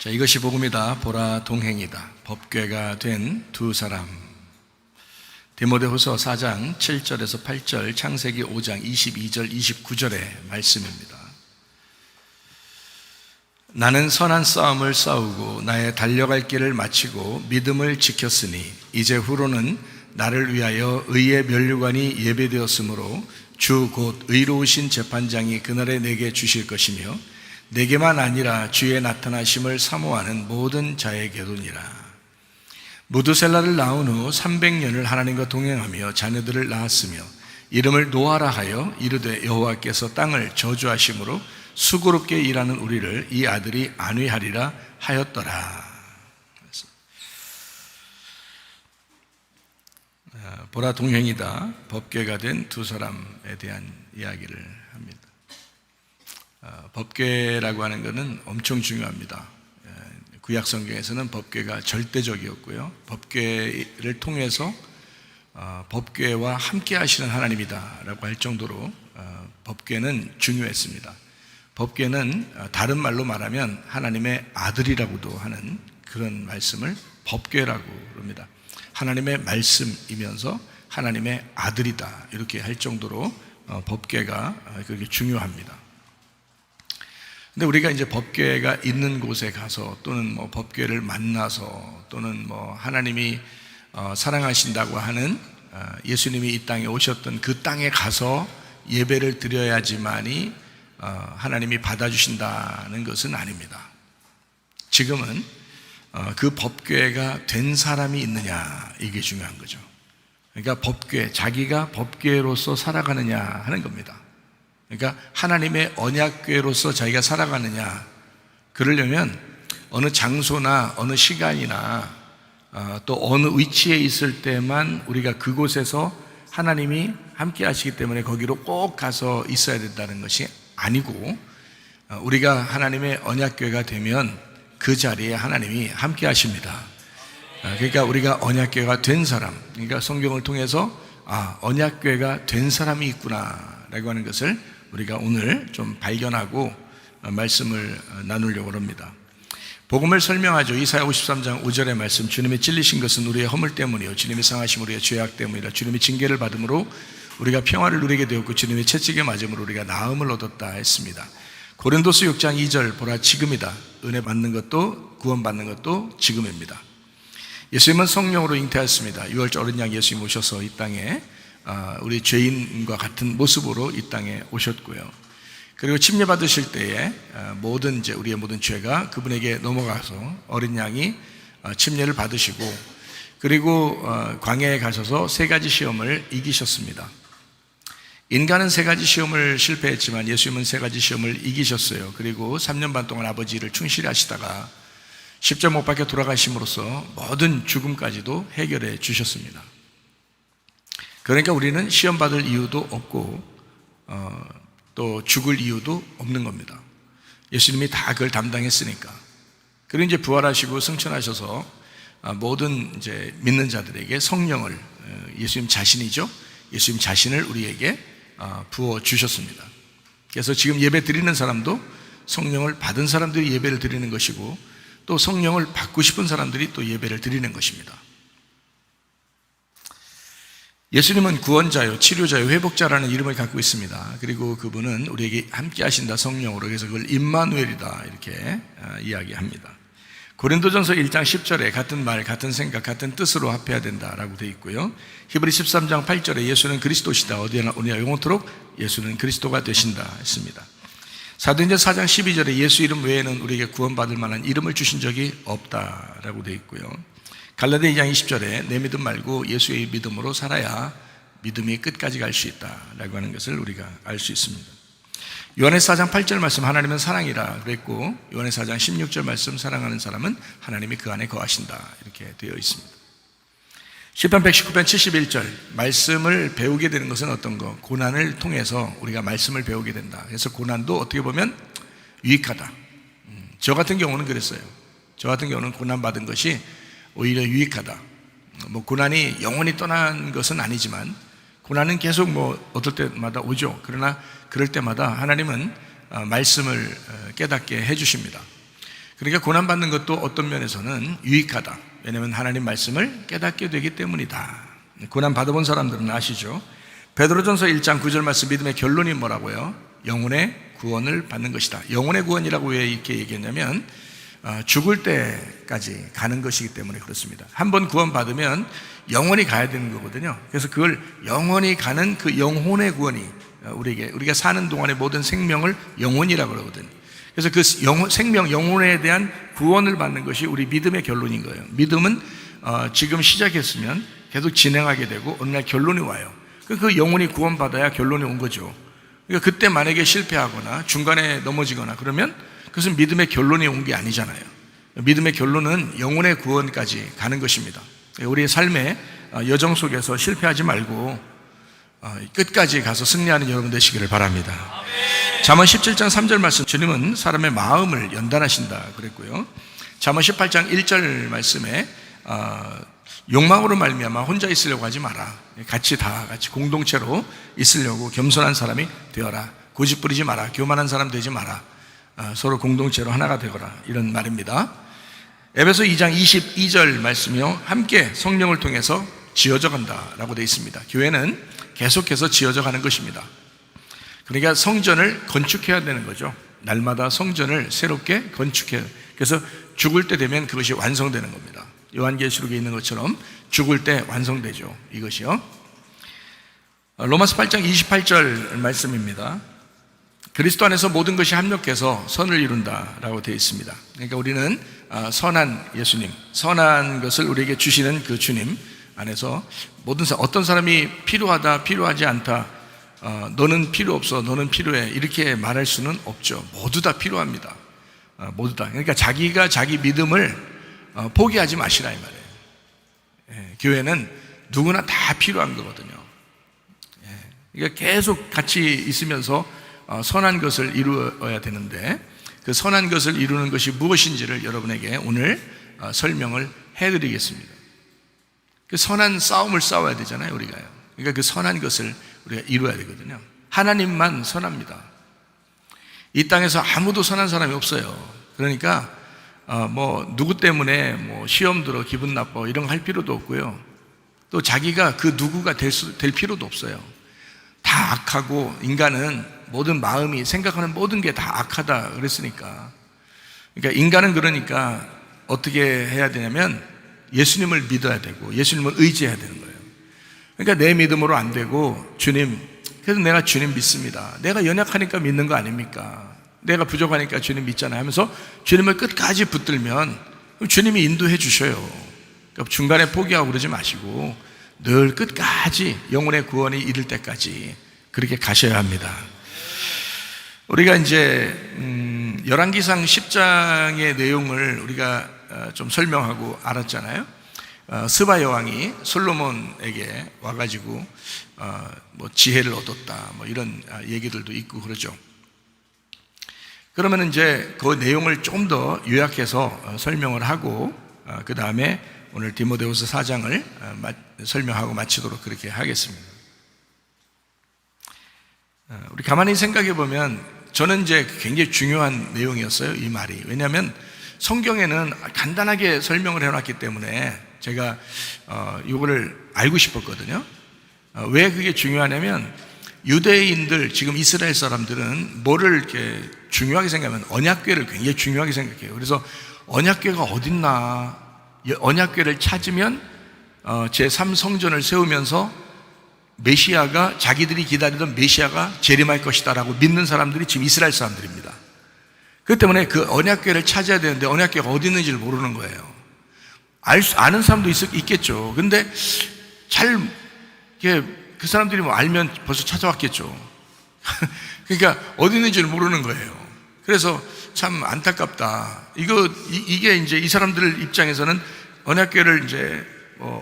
자, 이것이 복음이다. 보라 동행이다. 법궤가 된 두 사람. 디모데후서 4장 7절에서 8절, 창세기 5장 22절, 29절의 말씀입니다. 나는 선한 싸움을 싸우고 나의 달려갈 길을 마치고 믿음을 지켰으니 이제 후로는 나를 위하여 의의 면류관이 예배되었으므로 주 곧 의로우신 재판장이 그날에 내게 주실 것이며 내게만 아니라 주의 나타나심을 사모하는 모든 자에게도니라. 무드셀라를 낳은 후 300년을 하나님과 동행하며 자녀들을 낳았으며 이름을 노아라 하여 이르되 여호와께서 땅을 저주하심으로 수고롭게 일하는 우리를 이 아들이 안위하리라 하였더라. 보라 동행이다. 법궤가 된 두 사람에 대한 이야기를 합니다. 법궤라고 하는 것은 엄청 중요합니다. 구약 성경에서는 법궤가 절대적이었고요. 법궤를 통해서 법궤와 함께 하시는 하나님이다라고 할 정도로 법궤는 중요했습니다. 법궤는 다른 말로 말하면 하나님의 아들이라고도 하는 그런 말씀을 법궤라고 합니다. 하나님의 말씀이면서 하나님의 아들이다 이렇게 할 정도로 법궤가 그렇게 중요합니다. 근데 우리가 이제 법궤가 있는 곳에 가서 또는 뭐 법궤를 만나서 또는 뭐 하나님이 사랑하신다고 하는 예수님이 이 땅에 오셨던 그 땅에 가서 예배를 드려야지만이 하나님이 받아주신다는 것은 아닙니다. 지금은 그 법궤가 된 사람이 있느냐 이게 중요한 거죠. 그러니까 법궤, 자기가 법궤로서 살아가느냐 하는 겁니다. 그러니까 하나님의 언약궤로서 자기가 살아가느냐, 그러려면 어느 장소나 어느 시간이나 또 어느 위치에 있을 때만 우리가 그곳에서 하나님이 함께 하시기 때문에 거기로 꼭 가서 있어야 된다는 것이 아니고, 우리가 하나님의 언약궤가 되면 그 자리에 하나님이 함께 하십니다. 그러니까 우리가 언약궤가 된 사람, 그러니까 성경을 통해서 언약궤가 된 사람이 있구나 라고 하는 것을 우리가 오늘 좀 발견하고 말씀을 나누려고 합니다. 복음을 설명하죠. 이사야 53장 5절의 말씀, 주님이 찔리신 것은 우리의 허물 때문이요 주님이 상하심 우리의 죄악 때문이라. 주님이 징계를 받음으로 우리가 평화를 누리게 되었고 주님의 채찍에 맞음으로 우리가 나음을 얻었다 했습니다. 고린도서 6장 2절, 보라 지금이다. 은혜 받는 것도 구원 받는 것도 지금입니다. 예수님은 성령으로 잉태하였습니다. 6월절 어린 양 예수님 오셔서 이 땅에 우리 죄인과 같은 모습으로 이 땅에 오셨고요. 그리고 침례받으실 때에 우리의 모든 죄가 그분에게 넘어가서 어린 양이 침례를 받으시고, 그리고 광야에 가셔서 세 가지 시험을 이기셨습니다. 인간은 세 가지 시험을 실패했지만 예수님은 세 가지 시험을 이기셨어요. 그리고 3년 반 동안 아버지를 충실히 하시다가 십자가 못 박혀 돌아가심으로써 모든 죽음까지도 해결해 주셨습니다. 그러니까 우리는 시험 받을 이유도 없고 또 죽을 이유도 없는 겁니다. 예수님이 다 그걸 담당했으니까. 그리고 이제 부활하시고 승천하셔서 모든 이제 믿는 자들에게 성령을, 예수님 자신이죠. 예수님 자신을 우리에게 부어 주셨습니다. 그래서 지금 예배 드리는 사람도 성령을 받은 사람들이 예배를 드리는 것이고, 또 성령을 받고 싶은 사람들이 또 예배를 드리는 것입니다. 예수님은 구원자요, 치료자요, 회복자라는 이름을 갖고 있습니다. 그리고 그분은 우리에게 함께 하신다, 성령으로. 그래서 그걸 임마누엘이다 이렇게 이야기합니다. 고린도전서 1장 10절에 같은 말, 같은 생각, 같은 뜻으로 합해야 된다라고 되어 있고요. 히브리 13장 8절에 예수는 그리스도시다, 어디나 영원토록 예수는 그리스도가 되신다 했습니다. 사도행전 4장 12절에 예수 이름 외에는 우리에게 구원받을 만한 이름을 주신 적이 없다라고 되어 있고요. 갈라디아 2장 20절에 내 믿음 말고 예수의 믿음으로 살아야 믿음이 끝까지 갈 수 있다라고 하는 것을 우리가 알 수 있습니다. 요한에서 4장 8절 말씀, 하나님은 사랑이라 그랬고, 요한에서 4장 16절 말씀, 사랑하는 사람은 하나님이 그 안에 거하신다 이렇게 되어 있습니다. 시편 119편 71절, 말씀을 배우게 되는 것은 어떤 거? 고난을 통해서 우리가 말씀을 배우게 된다. 그래서 고난도 어떻게 보면 유익하다. 저 같은 경우는 그랬어요. 저 같은 경우는 고난받은 것이 오히려 유익하다. 고난이 영원히 떠난 것은 아니지만 고난은 계속 어떨 때마다 오죠. 그러나 그럴 때마다 하나님은 말씀을 깨닫게 해주십니다. 그러니까 고난받는 것도 어떤 면에서는 유익하다. 왜냐하면 하나님 말씀을 깨닫게 되기 때문이다. 고난 받아본 사람들은 아시죠? 베드로전서 1장 9절 말씀 믿음의 결론이 뭐라고요? 영혼의 구원을 받는 것이다. 영혼의 구원이라고 왜 이렇게 얘기했냐면 죽을 때까지 가는 것이기 때문에 그렇습니다. 한번 구원받으면 영원히 가야 되는 거거든요. 그래서 그걸 영원히 가는 그 영혼의 구원이 우리가 사는 동안의 모든 생명을 영혼이라고 그러거든요. 그래서 그 생명, 영혼에 대한 구원을 받는 것이 우리 믿음의 결론인 거예요. 믿음은 지금 시작했으면 계속 진행하게 되고 어느 날 결론이 와요. 그 영혼이 구원받아야 결론이 온 거죠. 그러니까 그때 만약에 실패하거나 중간에 넘어지거나 그러면 그것은 믿음의 결론이 온 게 아니잖아요. 믿음의 결론은 영혼의 구원까지 가는 것입니다. 우리의 삶의 여정 속에서 실패하지 말고 끝까지 가서 승리하는 여러분 되시기를 바랍니다. 잠언 17장 3절 말씀, 주님은 사람의 마음을 연단하신다 그랬고요. 잠언 18장 1절 말씀에 욕망으로 말미암아 혼자 있으려고 하지 마라. 같이 공동체로 있으려고 겸손한 사람이 되어라. 고집 부리지 마라. 교만한 사람 되지 마라. 서로 공동체로 하나가 되거라. 이런 말입니다. 에베소 2장 22절 말씀이요. 함께 성령을 통해서 지어져 간다라고 되어 있습니다. 교회는 계속해서 지어져 가는 것입니다. 그러니까 성전을 건축해야 되는 거죠. 날마다 성전을 새롭게 건축해야 돼요. 그래서 죽을 때 되면 그것이 완성되는 겁니다. 요한계시록에 있는 것처럼 죽을 때 완성되죠. 이것이요. 로마서 8장 28절 말씀입니다. 그리스도 안에서 모든 것이 합력해서 선을 이룬다라고 되어 있습니다. 그러니까 우리는 선한 예수님, 선한 것을 우리에게 주시는 그 주님 안에서 어떤 사람이 필요하다, 필요하지 않다, 너는 필요 없어, 너는 필요해 이렇게 말할 수는 없죠. 모두 다 필요합니다. 모두 다. 그러니까 자기가 자기 믿음을 포기하지 마시라 이 말이에요. 교회는 누구나 다 필요한 거거든요. 그러니까 계속 같이 있으면서 선한 것을 이루어야 되는데 그 선한 것을 이루는 것이 무엇인지를 여러분에게 오늘 설명을 해드리겠습니다. 그 선한 싸움을 싸워야 되잖아요, 우리가요. 그러니까 그 선한 것을 우리가 이루어야 되거든요. 하나님만 선합니다. 이 땅에서 아무도 선한 사람이 없어요. 그러니까 누구 때문에 시험 들어 기분 나빠 이런 거 할 필요도 없고요. 또 자기가 그 누구가 될 필요도 없어요. 다 악하고 인간은 모든 마음이 생각하는 모든 게 다 악하다 그랬으니까. 그러니까 인간은 그러니까 어떻게 해야 되냐면 예수님을 믿어야 되고 예수님을 의지해야 되는 거예요. 그러니까 내 믿음으로 안 되고 주님, 그래서 내가 주님 믿습니다. 내가 연약하니까 믿는 거 아닙니까? 내가 부족하니까 주님 믿잖아요 하면서 주님을 끝까지 붙들면 주님이 인도해 주셔요. 그러니까 중간에 포기하고 그러지 마시고 늘 끝까지 영혼의 구원이 이를 때까지 그렇게 가셔야 합니다. 우리가 이제 열왕기상 10장의 내용을 우리가 좀 설명하고 알았잖아요. 스바 여왕이 솔로몬에게 와가지고 지혜를 얻었다 이런 얘기들도 있고 그러죠. 그러면 이제 그 내용을 좀 더 요약해서 설명을 하고 그 다음에 오늘 디모데후서 4장을 설명하고 마치도록 그렇게 하겠습니다. 우리 가만히 생각해 보면 저는 이제 굉장히 중요한 내용이었어요, 이 말이. 왜냐하면 성경에는 간단하게 설명을 해놨기 때문에 제가 이거를 알고 싶었거든요. 왜 그게 중요하냐면 유대인들, 지금 이스라엘 사람들은 뭐를 이렇게 중요하게 생각하면 언약궤를 굉장히 중요하게 생각해요. 그래서 언약궤가 어딨나, 언약궤를 찾으면 제3성전을 세우면서 메시아가, 자기들이 기다리던 메시아가 재림할 것이다 라고 믿는 사람들이 지금 이스라엘 사람들입니다. 그렇기 때문에 그 언약궤를 찾아야 되는데 언약궤가 어디 있는지를 모르는 거예요. 아는 사람도 있겠죠. 근데 그 사람들이 알면 벌써 찾아왔겠죠. 그러니까 어디 있는지를 모르는 거예요. 그래서 참 안타깝다. 이게 이제 이 사람들 입장에서는 언약궤를 이제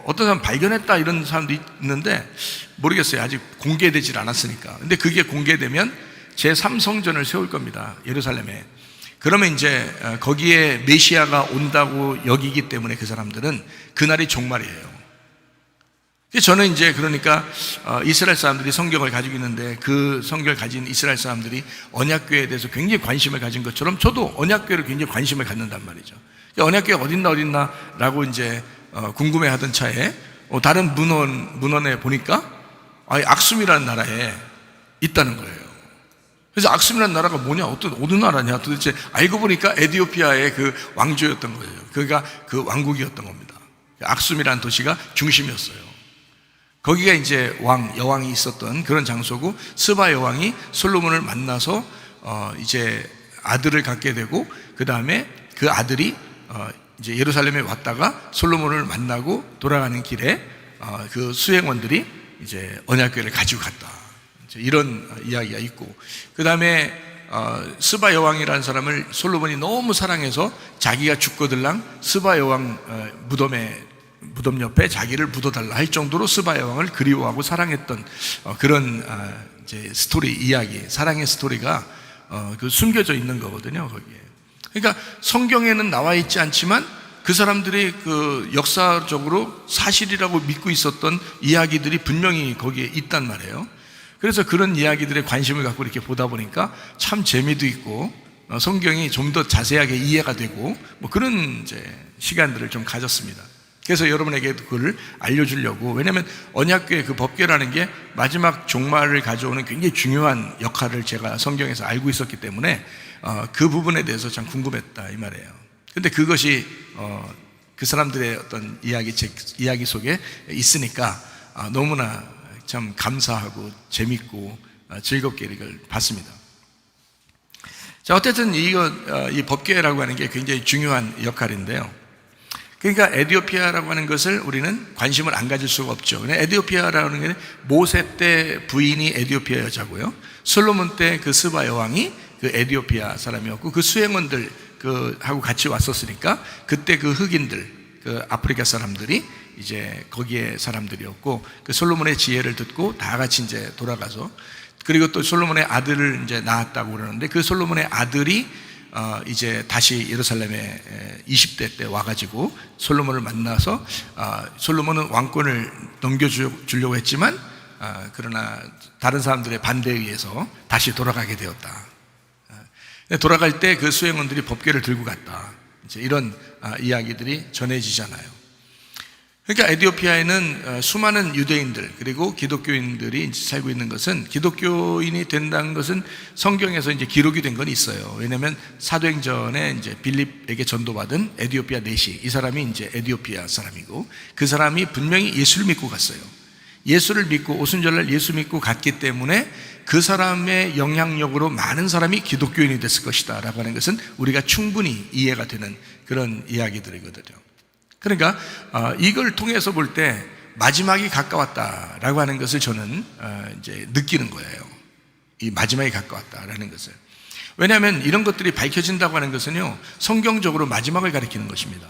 어떤 사람 발견했다 이런 사람도 있는데 모르겠어요. 아직 공개되질 않았으니까. 근데 그게 공개되면 제3성전을 세울 겁니다. 예루살렘에. 그러면 이제 거기에 메시아가 온다고 여기기 때문에 그 사람들은 그날이 종말이에요. 저는 이제 그러니까 이스라엘 사람들이 성경을 가지고 있는데 그 성경을 가진 이스라엘 사람들이 언약궤에 대해서 굉장히 관심을 가진 것처럼 저도 언약궤를 굉장히 관심을 갖는단 말이죠. 언약궤가 어딨나라고 이제 궁금해하던 차에 다른 문헌에 보니까 악숨이라는 나라에 있다는 거예요. 그래서 악숨이라는 나라가 뭐냐, 어느 나라냐, 도대체 알고 보니까 에티오피아의 그 왕조였던 거예요. 그가 그 왕국이었던 겁니다. 악숨이라는 도시가 중심이었어요. 거기가 이제 여왕이 있었던 그런 장소고, 스바 여왕이 솔로몬을 만나서 이제 아들을 갖게 되고, 그 다음에 그 아들이 이제 예루살렘에 왔다가 솔로몬을 만나고 돌아가는 길에 그 수행원들이 이제 언약궤를 가지고 갔다. 이런 이야기가 있고, 그 다음에 스바 여왕이라는 사람을 솔로몬이 너무 사랑해서 자기가 죽거들랑 스바 여왕 무덤 옆에 자기를 묻어달라 할 정도로 스바 여왕을 그리워하고 사랑했던 그런 이제 이야기, 사랑의 스토리가 그 숨겨져 있는 거거든요, 거기에. 그러니까 성경에는 나와 있지 않지만 그 사람들이 그 역사적으로 사실이라고 믿고 있었던 이야기들이 분명히 거기에 있단 말이에요. 그래서 그런 이야기들에 관심을 갖고 이렇게 보다 보니까 참 재미도 있고 성경이 좀 더 자세하게 이해가 되고 뭐 그런 이제 시간들을 좀 가졌습니다. 그래서 여러분에게 그걸 알려주려고, 왜냐하면 언약궤 그 법궤라는 게 마지막 종말을 가져오는 굉장히 중요한 역할을 제가 성경에서 알고 있었기 때문에 그 부분에 대해서 참 궁금했다 이 말이에요. 근데 그것이 그 사람들의 어떤 이야기 속에 있으니까 너무나 참 감사하고 재밌고 즐겁게 이걸 봤습니다. 자, 어쨌든 이 법궤라고 하는 게 굉장히 중요한 역할인데요. 그러니까 에티오피아라고 하는 것을 우리는 관심을 안 가질 수가 없죠. 에티오피아라는 게 모세 때 부인이 에티오피아 여자고요, 솔로몬 때 그 스바 여왕이 그 에티오피아 사람이었고, 그 수행원들 하고 같이 왔었으니까 그때 그 흑인들, 그 아프리카 사람들이 이제 거기에 사람들이었고, 그 솔로몬의 지혜를 듣고 다 같이 이제 돌아가서, 그리고 또 솔로몬의 아들을 이제 낳았다고 그러는데, 그 솔로몬의 아들이 이제 다시 예루살렘에 20대 때 와가지고 솔로몬을 만나서 솔로몬은 왕권을 넘겨주려고 했지만 그러나 다른 사람들의 반대에 의해서 다시 돌아가게 되었다. 돌아갈 때 그 수행원들이 법궤를 들고 갔다. 이제 이런 이야기들이 전해지잖아요. 그러니까 에티오피아에는 수많은 유대인들 그리고 기독교인들이 살고 있는 것은, 기독교인이 된다는 것은 성경에서 이제 기록이 된 건 있어요. 왜냐하면 사도행전에 이제 빌립에게 전도받은 에티오피아 내시, 이 사람이 이제 에티오피아 사람이고, 그 사람이 분명히 예수를 믿고 갔어요. 예수를 믿고 오순절날 예수 믿고 갔기 때문에 그 사람의 영향력으로 많은 사람이 기독교인이 됐을 것이다 라고 하는 것은 우리가 충분히 이해가 되는 그런 이야기들이거든요. 그러니까 이걸 통해서 볼 때 마지막이 가까웠다라고 하는 것을 저는 이제 느끼는 거예요. 이 마지막이 가까웠다라는 것을. 왜냐하면 이런 것들이 밝혀진다고 하는 것은요, 성경적으로 마지막을 가리키는 것입니다.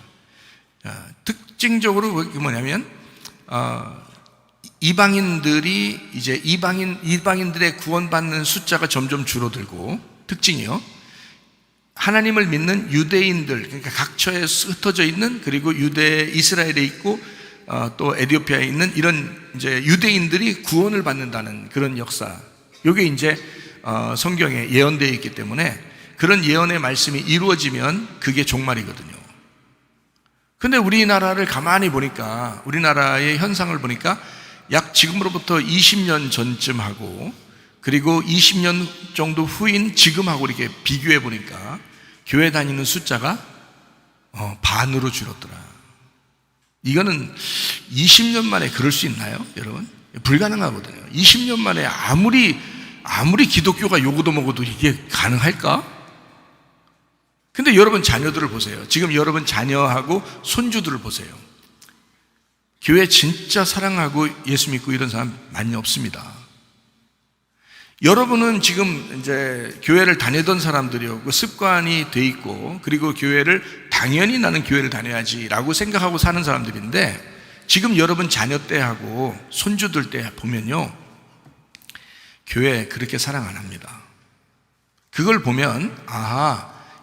특징적으로 뭐냐면 이방인들이 이제 이방인들의 구원받는 숫자가 점점 줄어들고, 특징이요, 하나님을 믿는 유대인들, 그러니까 각처에 흩어져 있는, 그리고 이스라엘에 있고 또 에티오피아에 있는 이런 이제 유대인들이 구원을 받는다는 그런 역사, 이게 이제 성경에 예언되어 있기 때문에 그런 예언의 말씀이 이루어지면 그게 종말이거든요. 근데 우리나라를 가만히 보니까, 우리나라의 현상을 보니까 약 지금으로부터 20년 전쯤 하고 그리고 20년 정도 후인 지금하고 이렇게 비교해 보니까 교회 다니는 숫자가 반으로 줄었더라. 이거는 20년 만에 그럴 수 있나요, 여러분? 불가능하거든요. 20년 만에 아무리 기독교가 요구도 먹어도 이게 가능할까? 근데 여러분 자녀들을 보세요. 지금 여러분 자녀하고 손주들을 보세요. 교회 진짜 사랑하고 예수 믿고 이런 사람 많이 없습니다. 여러분은 지금 이제 교회를 다니던 사람들이었고 습관이 돼 있고, 그리고 교회를 당연히 나는 교회를 다녀야지라고 생각하고 사는 사람들인데, 지금 여러분 자녀 때하고 손주들 때 보면요, 교회 그렇게 사랑 안 합니다. 그걸 보면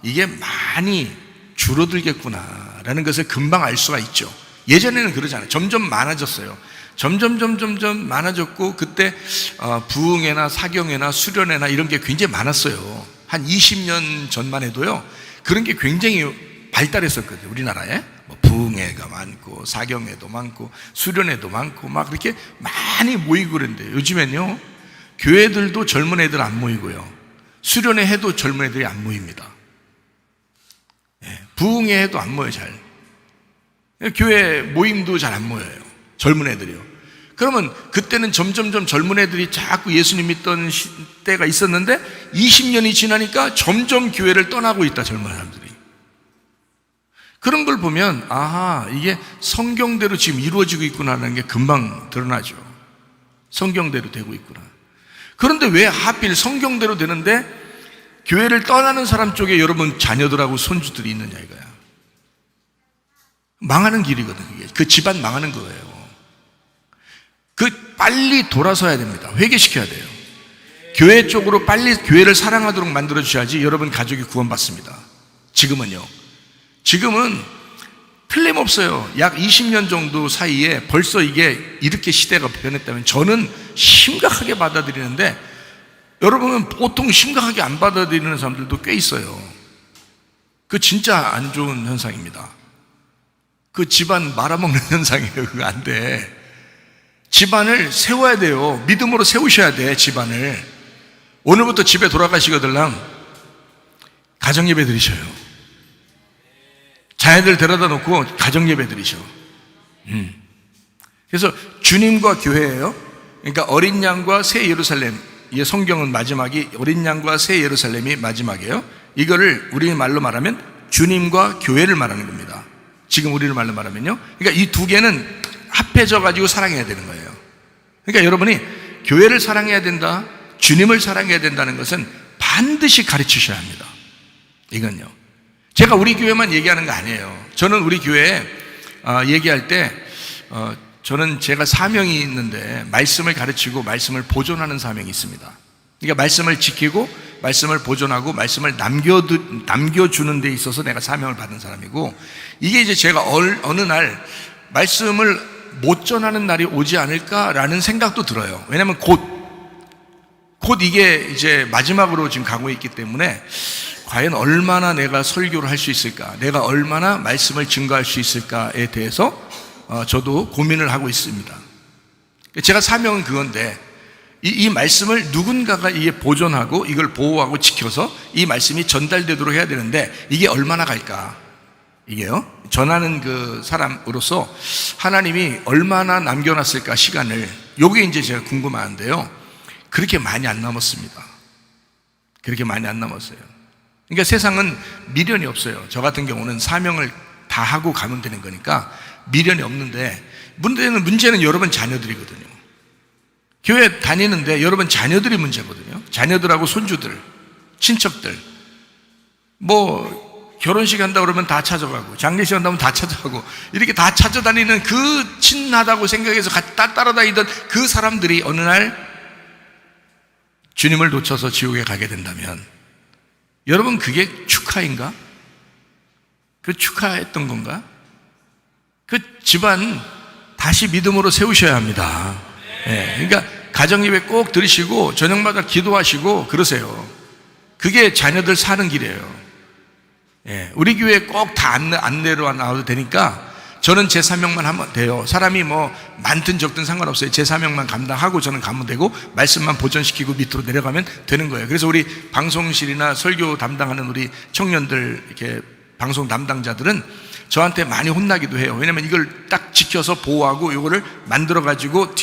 이게 많이 줄어들겠구나라는 것을 금방 알 수가 있죠. 예전에는 그러지 않아요. 점점 많아졌어요. 점점 많아졌고, 그때 부흥회나 사경회나 수련회나 이런 게 굉장히 많았어요. 한 20년 전만 해도요, 그런 게 굉장히 발달했었거든요. 우리나라에 뭐 부흥회가 많고 사경회도 많고 수련회도 많고 막 그렇게 많이 모이고 그랬는데, 요즘엔요 교회들도 젊은 애들 안 모이고요, 수련회 해도 젊은 애들이 안 모입니다. 부흥회 해도 안 모여요. 잘 교회 모임도 잘 안 모여요, 젊은 애들이요. 그러면 그때는 점점 젊은 애들이 자꾸 예수님 믿던 때가 있었는데 20년이 지나니까 점점 교회를 떠나고 있다, 젊은 사람들이. 그런 걸 보면 아하, 이게 성경대로 지금 이루어지고 있구나라는 게 금방 드러나죠. 성경대로 되고 있구나. 그런데 왜 하필 성경대로 되는데 교회를 떠나는 사람 쪽에 여러분 자녀들하고 손주들이 있느냐 이거야. 망하는 길이거든 그게. 그 집안 망하는 거예요. 빨리 돌아서야 됩니다. 회개시켜야 돼요. 교회 쪽으로 빨리 교회를 사랑하도록 만들어 주셔야지 여러분 가족이 구원받습니다. 지금은 틀림없어요. 약 20년 정도 사이에 벌써 이게 이렇게 시대가 변했다면 저는 심각하게 받아들이는데, 여러분은 보통 심각하게 안 받아들이는 사람들도 꽤 있어요. 그 진짜 안 좋은 현상입니다. 그 집안 말아먹는 현상이에요. 그거 안 돼. 집안을 세워야 돼요. 믿음으로 세우셔야 돼. 집안을. 오늘부터 집에 돌아가시거들랑 가정예배 드리셔요. 자녀들 데려다 놓고 가정예배 드리셔. 그래서 주님과 교회예요. 그러니까 어린 양과 새 예루살렘, 이 성경은 마지막이 어린 양과 새 예루살렘이 마지막이에요. 이거를 우리 말로 말하면 주님과 교회를 말하는 겁니다. 지금 우리를 말로 말하면요, 그러니까 이 두 개는 합해져 가지고 사랑해야 되는 거예요. 그러니까 여러분이 교회를 사랑해야 된다, 주님을 사랑해야 된다는 것은 반드시 가르치셔야 합니다. 이건요, 제가 우리 교회만 얘기하는 거 아니에요. 저는 우리 교회에 얘기할 때 저는 제가 사명이 있는데 말씀을 가르치고 말씀을 보존하는 사명이 있습니다. 그러니까 말씀을 지키고 말씀을 보존하고 말씀을 남겨주는 데 있어서 내가 사명을 받은 사람이고, 이게 이제 제가 어느 날 말씀을 못 전하는 날이 오지 않을까라는 생각도 들어요. 왜냐하면 곧 이게 이제 마지막으로 지금 가고 있기 때문에 과연 얼마나 내가 설교를 할 수 있을까, 내가 얼마나 말씀을 증거할 수 있을까에 대해서 저도 고민을 하고 있습니다. 제가 사명은 그건데, 이 말씀을 누군가가 이게 보존하고 이걸 보호하고 지켜서 이 말씀이 전달되도록 해야 되는데, 이게 얼마나 갈까? 이게요, 전하는 그 사람으로서 하나님이 얼마나 남겨놨을까 시간을, 요게 이제 제가 궁금한데요, 그렇게 많이 안 남았습니다. 그렇게 많이 안 남았어요. 그러니까 세상은 미련이 없어요. 저 같은 경우는 사명을 다 하고 가면 되는 거니까 미련이 없는데, 문제는 여러분 자녀들이거든요. 교회 다니는데 여러분 자녀들이 문제거든요. 자녀들하고 손주들, 친척들, 뭐 결혼식 한다 그러면 다 찾아가고, 장례식 한다면 다 찾아가고, 이렇게 다 찾아다니는 그 친하다고 생각해서 따라다니던 그 사람들이 어느 날 주님을 놓쳐서 지옥에 가게 된다면, 여러분 그게 축하인가? 그 축하했던 건가? 그 집안 다시 믿음으로 세우셔야 합니다. 그러니까 가정예배 꼭 들으시고 저녁마다 기도하시고 그러세요. 그게 자녀들 사는 길이에요. 우리 교회에 꼭 다 안내로 나와도 되니까 저는 제 사명만 하면 돼요. 사람이 뭐 많든 적든 상관없어요. 제 사명만 감당하고 저는 가면 되고 말씀만 보존시키고 밑으로 내려가면 되는 거예요. 그래서 우리 방송실이나 설교 담당하는 우리 청년들, 이렇게 방송 담당자들은 저한테 많이 혼나기도 해요. 왜냐면 이걸 딱 지켜서 보호하고 이거를 만들어 가지고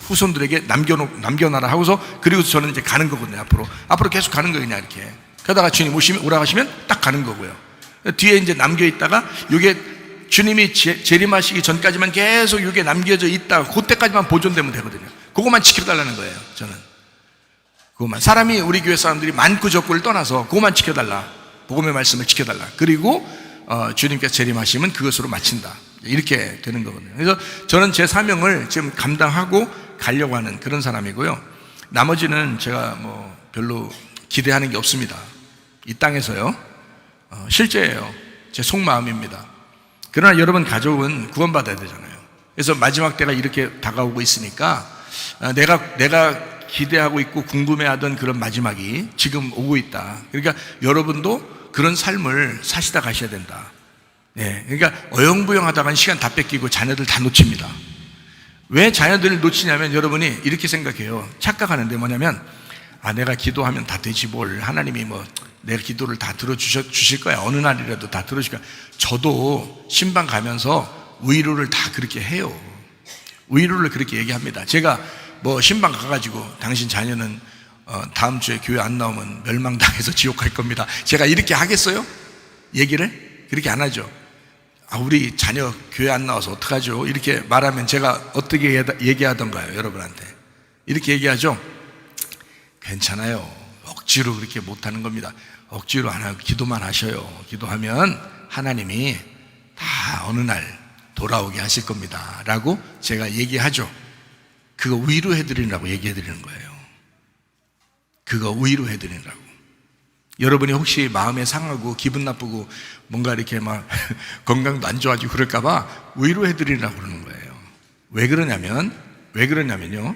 후손들에게 남겨놔라 하고서, 그리고 저는 이제 가는 거거든요. 앞으로 계속 가는 거예요. 그냥 이렇게 그러다가 주님 오라가시면 딱 가는 거고요. 뒤에 이제 남겨 있다가, 이게 주님이 재림하시기 전까지만 계속 이게 남겨져 있다가 그때까지만 보존되면 되거든요. 그것만 지켜달라는 거예요. 저는 그것만. 사람이, 우리 교회 사람들이 많고 적고를 떠나서 그것만 지켜달라, 복음의 말씀을 지켜달라. 그리고 주님께서 재림하시면 그것으로 마친다, 이렇게 되는 거거든요. 그래서 저는 제 사명을 지금 감당하고 가려고 하는 그런 사람이고요. 나머지는 제가 뭐 별로 기대하는 게 없습니다. 이 땅에서요. 실제예요. 제 속마음입니다. 그러나 여러분 가족은 구원받아야 되잖아요. 그래서 마지막 때가 이렇게 다가오고 있으니까 내가 기대하고 있고 궁금해하던 그런 마지막이 지금 오고 있다. 그러니까 여러분도 그런 삶을 사시다 가셔야 된다. 그러니까 어영부영하다가 시간 다 뺏기고 자녀들 다 놓칩니다. 왜 자녀들을 놓치냐면 여러분이 이렇게 생각해요. 착각하는데 뭐냐면 내가 기도하면 다 되지 뭘, 하나님이 뭐 내 기도를 다 들어주실 거야, 어느 날이라도 다 들어주실 거야. 저도 신방 가면서 위로를 다 그렇게 해요. 위로를 그렇게 얘기합니다. 제가 뭐 신방 가가지고 당신 자녀는 다음 주에 교회 안 나오면 멸망당해서 지옥 갈 겁니다, 제가 이렇게 하겠어요? 얘기를 그렇게 안 하죠. 우리 자녀 교회 안 나와서 어떡하죠? 이렇게 말하면 제가 어떻게 얘기하던가요? 여러분한테 이렇게 얘기하죠. 괜찮아요. 억지로 그렇게 못하는 겁니다. 억지로 안 하고 기도만 하셔요. 기도하면 하나님이 다 어느 날 돌아오게 하실 겁니다 라고 제가 얘기하죠. 그거 위로해드리라고 얘기해드리는 거예요. 그거 위로해드리라고. 여러분이 혹시 마음에 상하고 기분 나쁘고 뭔가 이렇게 막 건강도 안 좋아지고 그럴까봐 위로해드리라고 그러는 거예요. 왜 그러냐면요,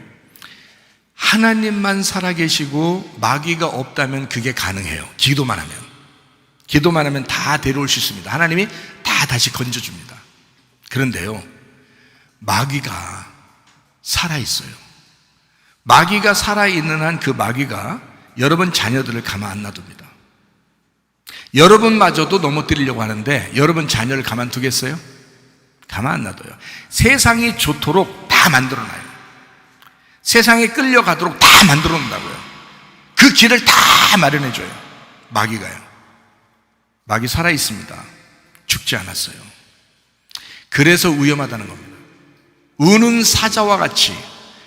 하나님만 살아계시고 마귀가 없다면 그게 가능해요. 기도만 하면 다 데려올 수 있습니다. 하나님이 다 다시 건져줍니다. 그런데요, 마귀가 살아있어요. 마귀가 살아있는 한 그 마귀가 여러분 자녀들을 가만 안 놔둡니다. 여러분마저도 넘어뜨리려고 하는데 여러분 자녀를 가만두겠어요? 가만 안 놔둬요. 세상이 좋도록 다 만들어놔요. 세상에 끌려가도록 다 만들어 놓는다고요. 그 길을 다 마련해줘요. 마귀가요. 마귀 살아있습니다. 죽지 않았어요. 그래서 위험하다는 겁니다. 우는 사자와 같이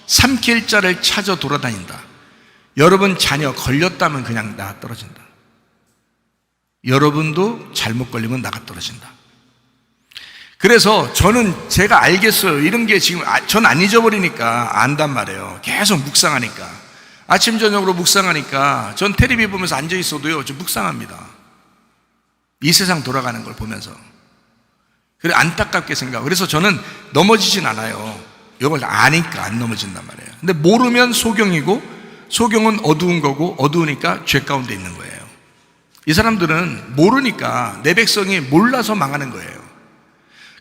삼킬 자를 찾아 돌아다닌다. 여러분 자녀 걸렸다면 그냥 나가 떨어진다. 여러분도 잘못 걸리면 나가 떨어진다. 그래서 저는 제가 알겠어요. 이런 게 지금 전 안 잊어버리니까 안단 말이에요. 계속 묵상하니까, 아침 저녁으로 묵상하니까 전 텔레비 보면서 앉아 있어도요, 저 묵상합니다. 이 세상 돌아가는 걸 보면서. 그래 안타깝게 생각. 그래서 저는 넘어지진 않아요. 이걸 아니까 안 넘어진단 말이에요. 근데 모르면 소경이고, 소경은 어두운 거고, 어두우니까 죄 가운데 있는 거예요. 이 사람들은 모르니까, 내 백성이 몰라서 망하는 거예요.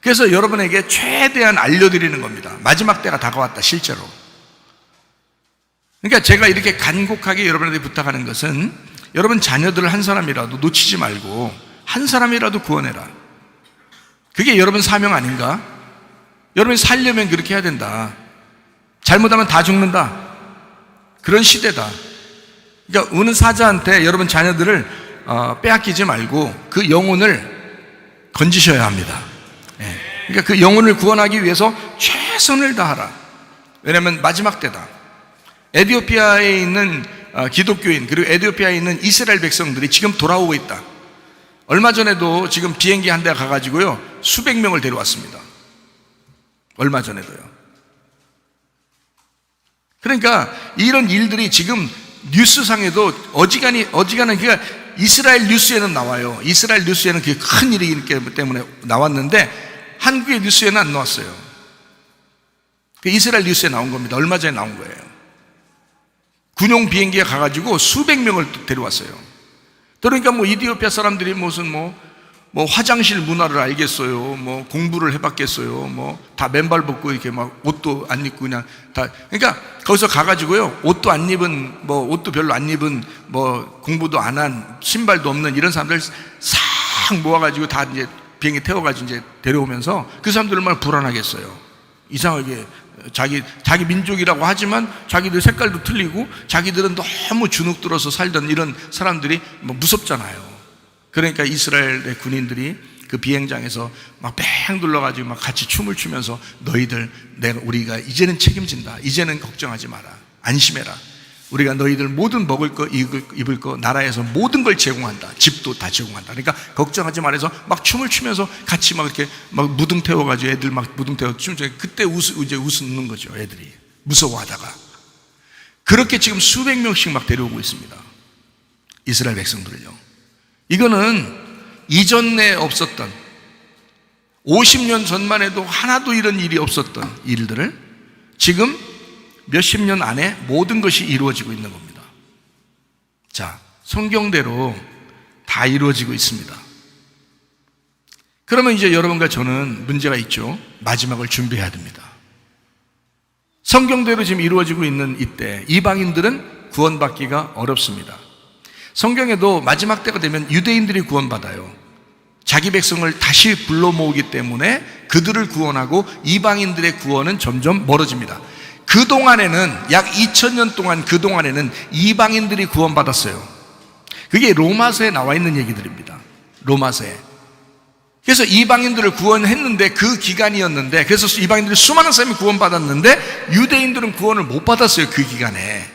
그래서 여러분에게 최대한 알려드리는 겁니다. 마지막 때가 다가왔다, 실제로. 그러니까 제가 이렇게 간곡하게 여러분에게 부탁하는 것은, 여러분 자녀들을 한 사람이라도 놓치지 말고 한 사람이라도 구원해라. 그게 여러분 사명 아닌가? 여러분이 살려면 그렇게 해야 된다. 잘못하면 다 죽는다. 그런 시대다. 그러니까 우는 사자한테 여러분 자녀들을 빼앗기지 말고 그 영혼을 건지셔야 합니다. 그러니까 그 영혼을 구원하기 위해서 최선을 다하라. 왜냐하면 마지막 때다. 에티오피아에 있는 기독교인, 그리고 에티오피아에 있는 이스라엘 백성들이 지금 돌아오고 있다. 얼마 전에도 지금 비행기 한 대가 가가지고요, 수백 명을 데려왔습니다. 얼마 전에도요. 그러니까 이런 일들이 지금 뉴스상에도 어지간한, 그러니까 이스라엘 뉴스에는 나와요. 이스라엘 뉴스에는 그게 큰 일이기 때문에 나왔는데 한국의 뉴스에는 안 나왔어요. 그 이스라엘 뉴스에 나온 겁니다. 얼마 전에 나온 거예요. 군용 비행기에 가가지고 수백 명을 데려왔어요. 그러니까 뭐 이디오피아 사람들이 무슨 뭐 화장실 문화를 알겠어요? 뭐 공부를 해봤겠어요? 뭐 다 맨발 벗고 이렇게 막 옷도 안 입고 그냥 다. 그러니까 거기서 가가지고요, 옷도 안 입은, 뭐 옷도 별로 안 입은, 뭐 공부도 안 한, 신발도 없는 이런 사람들 싹 모아가지고 다 이제 비행기 태워가지고 이제 데려오면서 그 사람들 얼마나 불안하겠어요. 이상하게 자기 민족이라고 하지만 자기들 색깔도 틀리고 자기들은 너무 주눅 들어서 살던 이런 사람들이 뭐 무섭잖아요. 그러니까 이스라엘의 군인들이 그 비행장에서 막 뺑 둘러가지고 막 같이 춤을 추면서 너희들 우리가 이제는 책임진다. 이제는 걱정하지 마라. 안심해라. 우리가 너희들 모든 먹을 거, 입을 거, 나라에서 모든 걸 제공한다. 집도 다 제공한다. 그러니까 걱정하지 말아서 막 춤을 추면서 같이 막 이렇게 막 무등 태워가지고 애들 막 무등 태워 춤을, 그때 이제 웃는 거죠. 애들이 무서워하다가. 그렇게 지금 수백 명씩 막 데려오고 있습니다. 이스라엘 백성들을요. 이거는 이전에 없었던, 50년 전만 해도 하나도 이런 일이 없었던 일들을 지금 몇십 년 안에 모든 것이 이루어지고 있는 겁니다. 자, 성경대로 다 이루어지고 있습니다. 그러면 이제 여러분과 저는 문제가 있죠. 마지막을 준비해야 됩니다. 성경대로 지금 이루어지고 있는 이때 이방인들은 구원받기가 어렵습니다. 성경에도 마지막 때가 되면 유대인들이 구원받아요. 자기 백성을 다시 불러 모으기 때문에 그들을 구원하고 이방인들의 구원은 점점 멀어집니다. 그동안에는 약 2000년 동안 그동안에는 이방인들이 구원받았어요. 그게 로마서에 나와 있는 얘기들입니다. 로마서에. 그래서 이방인들을 구원했는데 그 기간이었는데, 그래서 이방인들이 수많은 사람이 구원받았는데 유대인들은 구원을 못 받았어요. 그 기간에.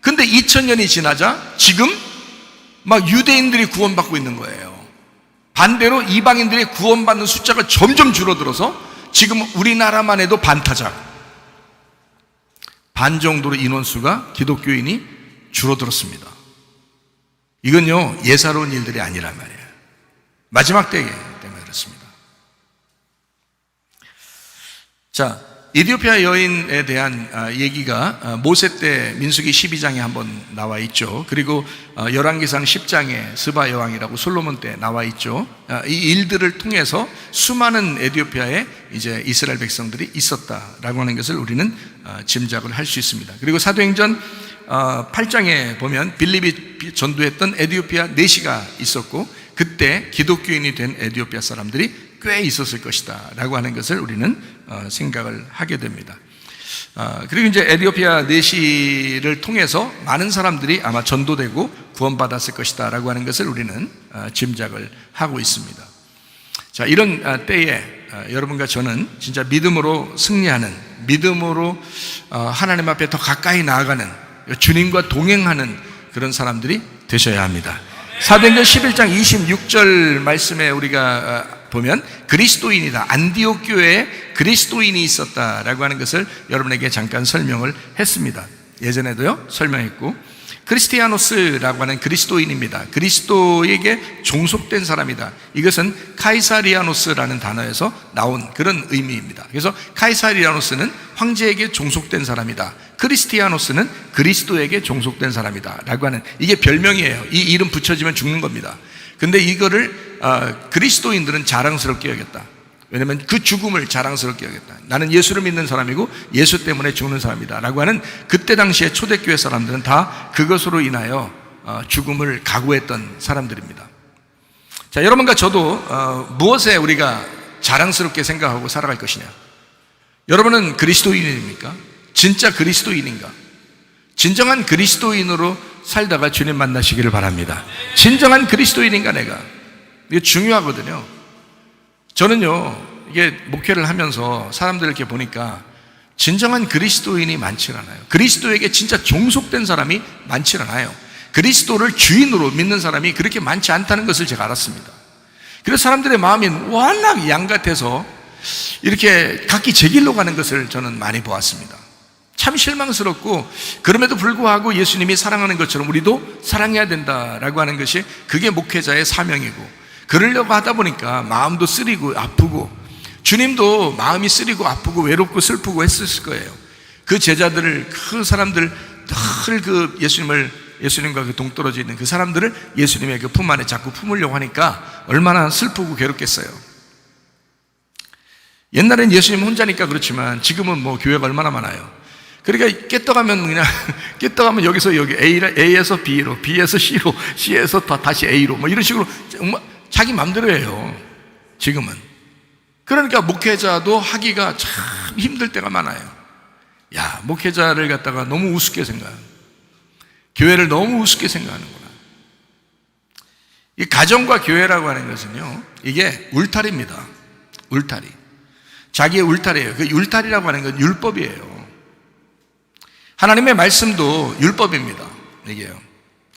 근데 2000년이 지나자 지금 막 유대인들이 구원받고 있는 거예요. 반대로 이방인들이 구원받는 숫자가 점점 줄어들어서 지금 우리나라만 해도 반 정도로 인원수가 기독교인이 줄어들었습니다. 이건요, 예사로운 일들이 아니란 말이에요. 마지막 때이기 때문에 그렇습니다. 자, 에티오피아 여인에 대한 얘기가 모세 때 민수기 12장에 한번 나와 있죠. 그리고 열왕기상 10장에 스바 여왕이라고 솔로몬 때 나와 있죠. 이 일들을 통해서 수많은 에티오피아에 이제 이스라엘 백성들이 있었다라고 하는 것을 우리는 짐작을 할 수 있습니다. 그리고 사도행전 8장에 보면 빌립이 전도했던 에티오피아 내시가 있었고, 그때 기독교인이 된 에티오피아 사람들이 꽤 있었을 것이다 라고 하는 것을 우리는 생각을 하게 됩니다. 그리고 이제 에티오피아 내시를 통해서 많은 사람들이 아마 전도되고 구원받았을 것이다 라고 하는 것을 우리는 짐작을 하고 있습니다. 자, 이런 때에 여러분과 저는 진짜 믿음으로 승리하는, 믿음으로 하나님 앞에 더 가까이 나아가는, 주님과 동행하는 그런 사람들이 되셔야 합니다. 사도행전 11장 26절 말씀에 우리가 보면 그리스도인이다, 안디옥 교회에 그리스도인이 있었다라고 하는 것을 여러분에게 잠깐 설명을 했습니다. 예전에도요 설명했고, 크리스티아노스라고 하는 그리스도인입니다. 그리스도에게 종속된 사람이다. 이것은 카이사리아노스라는 단어에서 나온 그런 의미입니다. 그래서 카이사리아노스는 황제에게 종속된 사람이다. 크리스티아노스는 그리스도에게 종속된 사람이다 라고 하는, 이게 별명이에요. 이 이름 붙여지면 죽는 겁니다. 근데 이거를 그리스도인들은 자랑스럽게 여겼다. 왜냐하면 그 죽음을 자랑스럽게 여겼다. 나는 예수를 믿는 사람이고 예수 때문에 죽는 사람이다 라고 하는, 그때 당시에 초대교회 사람들은 다 그것으로 인하여 죽음을 각오했던 사람들입니다. 자, 여러분과 저도 무엇에 우리가 자랑스럽게 생각하고 살아갈 것이냐? 여러분은 그리스도인입니까? 진짜 그리스도인인가? 진정한 그리스도인으로 살다가 주님 만나시기를 바랍니다. 진정한 그리스도인인가 내가? 이게 중요하거든요. 저는요, 이게 목회를 하면서 사람들 이렇게 보니까 진정한 그리스도인이 많지 않아요. 그리스도에게 진짜 종속된 사람이 많지 않아요. 그리스도를 주인으로 믿는 사람이 그렇게 많지 않다는 것을 제가 알았습니다. 그래서 사람들의 마음이 워낙 양 같아서 이렇게 각기 제 길로 가는 것을 저는 많이 보았습니다. 참 실망스럽고, 그럼에도 불구하고 예수님이 사랑하는 것처럼 우리도 사랑해야 된다라고 하는 것이 그게 목회자의 사명이고, 그러려고 하다 보니까 마음도 쓰리고 아프고, 주님도 마음이 쓰리고 아프고 외롭고 슬프고 했을 거예요. 그 제자들을, 그 사람들 늘 그 예수님과 그 동떨어져 있는 그 사람들을 예수님의 그 품 안에 자꾸 품으려고 하니까 얼마나 슬프고 괴롭겠어요. 옛날엔 예수님 혼자니까 그렇지만 지금은 뭐 교회가 얼마나 많아요. 그러니까 깨떡하면 여기서 여기 A에서 B로, B에서 C로, C에서 다시 A로 뭐 이런 식으로 자기 마음대로 해요. 지금은. 그러니까 목회자도 하기가 참 힘들 때가 많아요. 야, 목회자를 갖다가 너무 우습게 생각하는, 교회를 너무 우습게 생각하는구나. 이 가정과 교회라고 하는 것은요, 이게 울타리입니다. 울타리. 자기의 울타리예요. 그 울타리라고 하는 건 율법이에요. 하나님의 말씀도 율법입니다. 이게요,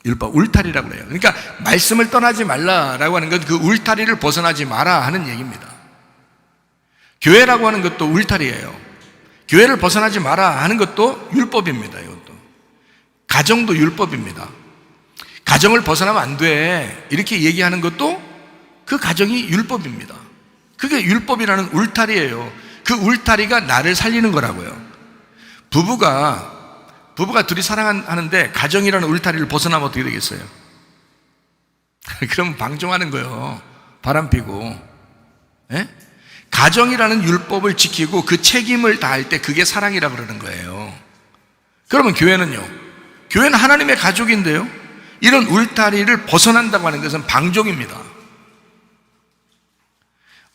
율법, 울타리라고 해요. 그러니까 말씀을 떠나지 말라라고 하는 건 그 울타리를 벗어나지 마라 하는 얘기입니다. 교회라고 하는 것도 울타리예요. 교회를 벗어나지 마라 하는 것도 율법입니다. 이것도. 가정도 율법입니다. 가정을 벗어나면 안 돼 이렇게 얘기하는 것도 그 가정이 율법입니다. 그게 율법이라는 울타리예요. 그 울타리가 나를 살리는 거라고요. 부부가 둘이 사랑하는데 가정이라는 울타리를 벗어나면 어떻게 되겠어요? 그러면 방종하는 거예요. 바람 피고. 예? 가정이라는 율법을 지키고 그 책임을 다할 때 그게 사랑이라고 그러는 거예요. 그러면 교회는요? 교회는 하나님의 가족인데요, 이런 울타리를 벗어난다고 하는 것은 방종입니다.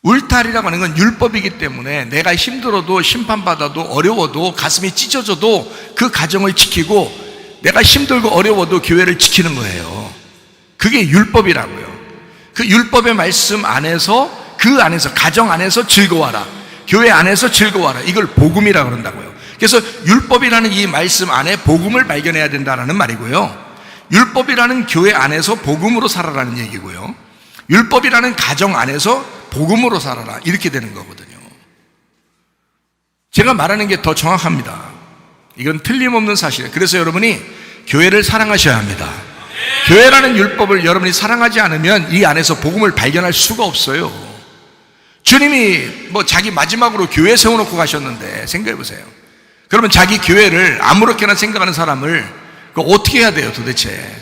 울타리라고 하는 건 율법이기 때문에 내가 힘들어도, 심판받아도, 어려워도, 가슴이 찢어져도 그 가정을 지키고, 내가 힘들고 어려워도 교회를 지키는 거예요. 그게 율법이라고요. 그 율법의 말씀 안에서, 그 안에서, 가정 안에서 즐거워하라, 교회 안에서 즐거워하라, 이걸 복음이라고 그런다고요. 그래서 율법이라는 이 말씀 안에 복음을 발견해야 된다는 말이고요, 율법이라는 교회 안에서 복음으로 살아라는 얘기고요, 율법이라는 가정 안에서 복음으로 살아라, 이렇게 되는 거거든요. 제가 말하는 게 더 정확합니다. 이건 틀림없는 사실이에요. 그래서 여러분이 교회를 사랑하셔야 합니다. 교회라는 율법을 여러분이 사랑하지 않으면 이 안에서 복음을 발견할 수가 없어요. 주님이 자기 마지막으로 교회 세워놓고 가셨는데 생각해 보세요. 그러면 자기 교회를 아무렇게나 생각하는 사람을 어떻게 해야 돼요 도대체?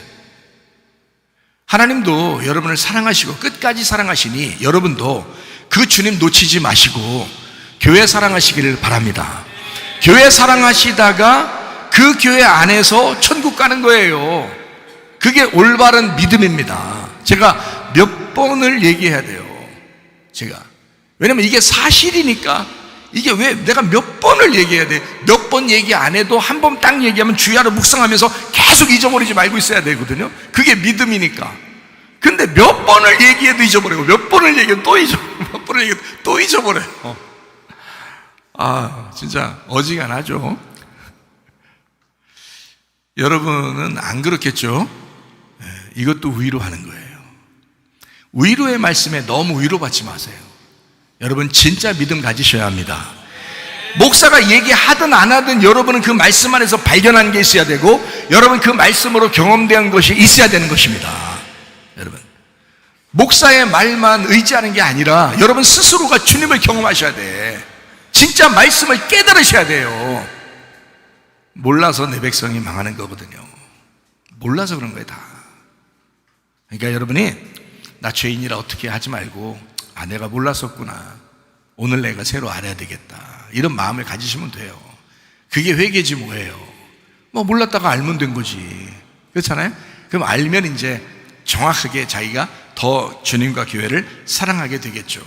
하나님도 여러분을 사랑하시고 끝까지 사랑하시니 여러분도 그 주님 놓치지 마시고 교회 사랑하시기를 바랍니다. 교회 사랑하시다가 그 교회 안에서 천국 가는 거예요. 그게 올바른 믿음입니다. 제가 몇 번을 얘기해야 돼요. 왜냐면 이게 사실이니까. 이게 왜 내가 몇 번을 얘기해야 돼? 몇 번 얘기 안 해도 한 번 딱 얘기하면 주야로 묵상하면서 계속 잊어버리지 말고 있어야 되거든요. 그게 믿음이니까. 근데 몇 번을 얘기해도 잊어버리고, 몇 번을 얘기해도 또 잊어버리고, 몇 번을 얘기해도 또 잊어버려요. 진짜 어지간하죠. 여러분은 안 그렇겠죠? 이것도 위로하는 거예요. 위로의 말씀에 너무 위로받지 마세요. 여러분 진짜 믿음 가지셔야 합니다. 목사가 얘기하든 안 하든 여러분은 그 말씀 안에서 발견한 게 있어야 되고, 여러분 그 말씀으로 경험된 것이 있어야 되는 것입니다. 여러분 목사의 말만 의지하는 게 아니라 여러분 스스로가 주님을 경험하셔야 돼. 진짜 말씀을 깨달으셔야 돼요. 몰라서 내 백성이 망하는 거거든요. 몰라서 그런 거예요 다. 그러니까 여러분이 나 죄인이라 어떻게 하지 말고, 내가 몰랐었구나, 오늘 내가 새로 알아야 되겠다, 이런 마음을 가지시면 돼요. 그게 회개지 뭐예요. 몰랐다가 알면 된 거지. 그렇잖아요? 그럼 알면 이제 정확하게 자기가 더 주님과 교회를 사랑하게 되겠죠.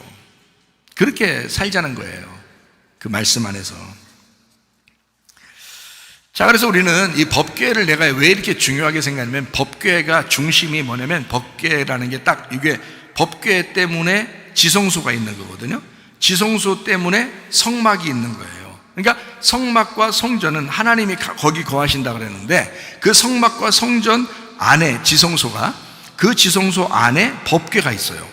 그렇게 살자는 거예요. 그 말씀 안에서. 자, 그래서 우리는 이 법궤를 내가 왜 이렇게 중요하게 생각하냐면, 법궤가 중심이 뭐냐면, 법궤라는 게 딱 이게 법궤 때문에 지성소가 있는 거거든요. 지성소 때문에 성막이 있는 거예요. 그러니까 성막과 성전은 하나님이 거기 거하신다 그랬는데, 그 성막과 성전 안에 지성소가, 그 지성소 안에 법궤가 있어요.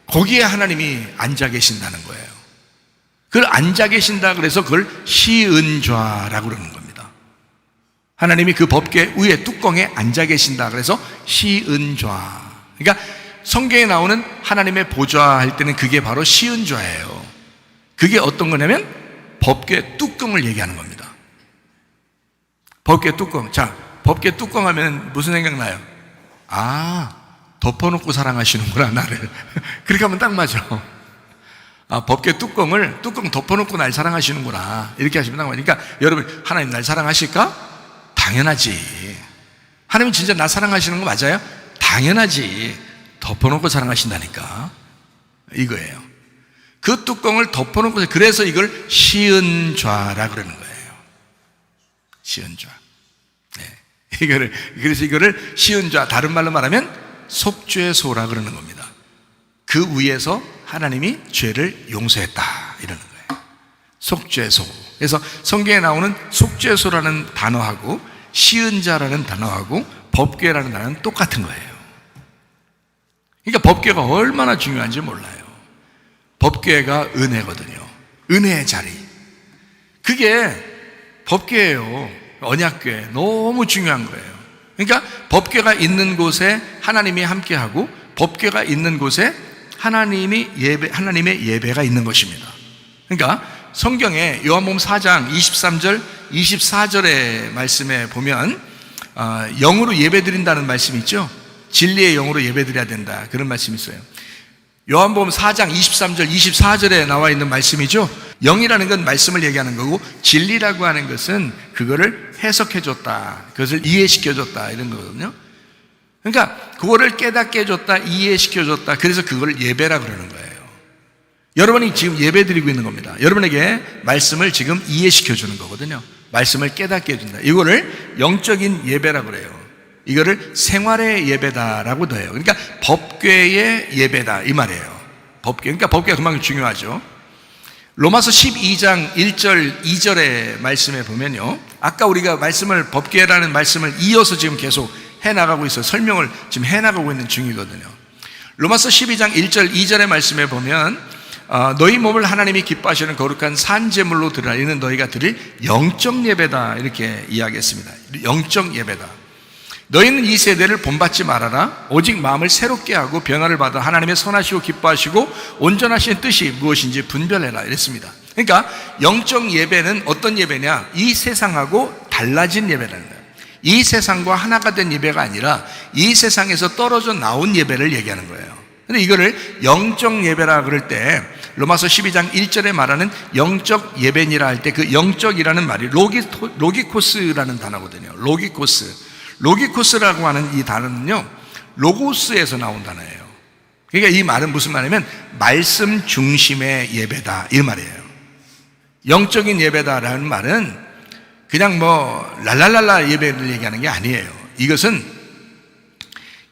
거기에 하나님이 앉아 계신다는 거예요. 그걸 앉아 계신다 그래서 그걸 시은좌라고 그러는 겁니다. 하나님이 그 법궤 위에 뚜껑에 앉아 계신다 그래서 시은좌. 그러니까 성경에 나오는 하나님의 보좌 할 때는 그게 바로 시은좌예요. 그게 어떤 거냐면 법궤 뚜껑을 얘기하는 겁니다. 법궤 뚜껑. 자, 법궤 뚜껑 하면 무슨 생각나요? 덮어놓고 사랑하시는구나 나를. 그렇게 하면 딱 맞아. 법궤 뚜껑 덮어놓고 날 사랑하시는구나, 이렇게 하시면 딱 맞아. 그러니까 여러분, 하나님 날 사랑하실까? 당연하지. 하나님 진짜 나 사랑하시는 거 맞아요? 당연하지. 덮어놓고 사랑하신다니까, 이거예요. 그 뚜껑을 덮어놓고, 그래서 이걸 시은좌라 그러는 거예요. 시은좌. 그래서 이거를 시은좌, 다른 말로 말하면 속죄소라 그러는 겁니다. 그 위에서 하나님이 죄를 용서했다, 이러는 거예요. 속죄소. 그래서 성경에 나오는 속죄소라는 단어하고 시은자라는 단어하고 법궤라는 단어는 똑같은 거예요. 그러니까 법궤가 얼마나 중요한지 몰라요. 법궤가 은혜거든요. 은혜의 자리. 그게 법궤예요. 언약궤. 너무 중요한 거예요. 그러니까 법궤가 있는 곳에 하나님이 함께하고, 법궤가 있는 곳에 하나님의 예배가 있는 것입니다. 그러니까 성경에 요한복음 4장 23절, 24절의 말씀에 보면 영으로 예배드린다는 말씀이 있죠. 진리의 영으로 예배드려야 된다, 그런 말씀이 있어요. 요한복음 4장 23절, 24절에 나와 있는 말씀이죠. 영이라는 건 말씀을 얘기하는 거고, 진리라고 하는 것은 그거를 해석해줬다, 그것을 이해시켜줬다, 이런 거거든요. 그러니까 그거를 깨닫게 해줬다, 이해시켜줬다, 그래서 그걸 예배라 그러는 거예요. 여러분이 지금 예배 드리고 있는 겁니다. 여러분에게 말씀을 지금 이해시켜주는 거거든요. 말씀을 깨닫게 해준다. 이거를 영적인 예배라 그래요. 이거를 생활의 예배다라고도 해요. 그러니까 법궤의 예배다, 이 말이에요. 법궤. 그러니까 법궤가 그만큼 중요하죠. 로마서 12장 1절 2절의 말씀에 보면요, 아까 우리가 말씀을, 법궤라는 말씀을 이어서 지금 계속 해나가고 있어요. 설명을 지금 해나가고 있는 중이거든요. 로마서 12장 1절 2절의 말씀에 보면 너희 몸을 하나님이 기뻐하시는 거룩한 산제물로 드리라. 이는 너희가 드릴 영적 예배다, 이렇게 이야기했습니다. 영적 예배다. 너희는 이 세대를 본받지 말아라. 오직 마음을 새롭게 하고 변화를 받아 하나님의 선하시고 기뻐하시고 온전하신 뜻이 무엇인지 분별해라, 이랬습니다. 그러니까 영적 예배는 어떤 예배냐? 이 세상하고 달라진 예배라는 거예요. 이 세상과 하나가 된 예배가 아니라 이 세상에서 떨어져 나온 예배를 얘기하는 거예요. 근데 이거를 영적 예배라 그럴 때 로마서 12장 1절에 말하는 영적 예배니라 할 때 그 영적이라는 말이 로기코스라는 단어거든요. 로기코스라고 하는 이 단어는요, 로고스에서 나온 단어예요. 그러니까 이 말은 무슨 말이냐면 말씀 중심의 예배다, 이 말이에요. 영적인 예배다라는 말은 그냥 뭐 랄랄랄라 예배를 얘기하는 게 아니에요. 이것은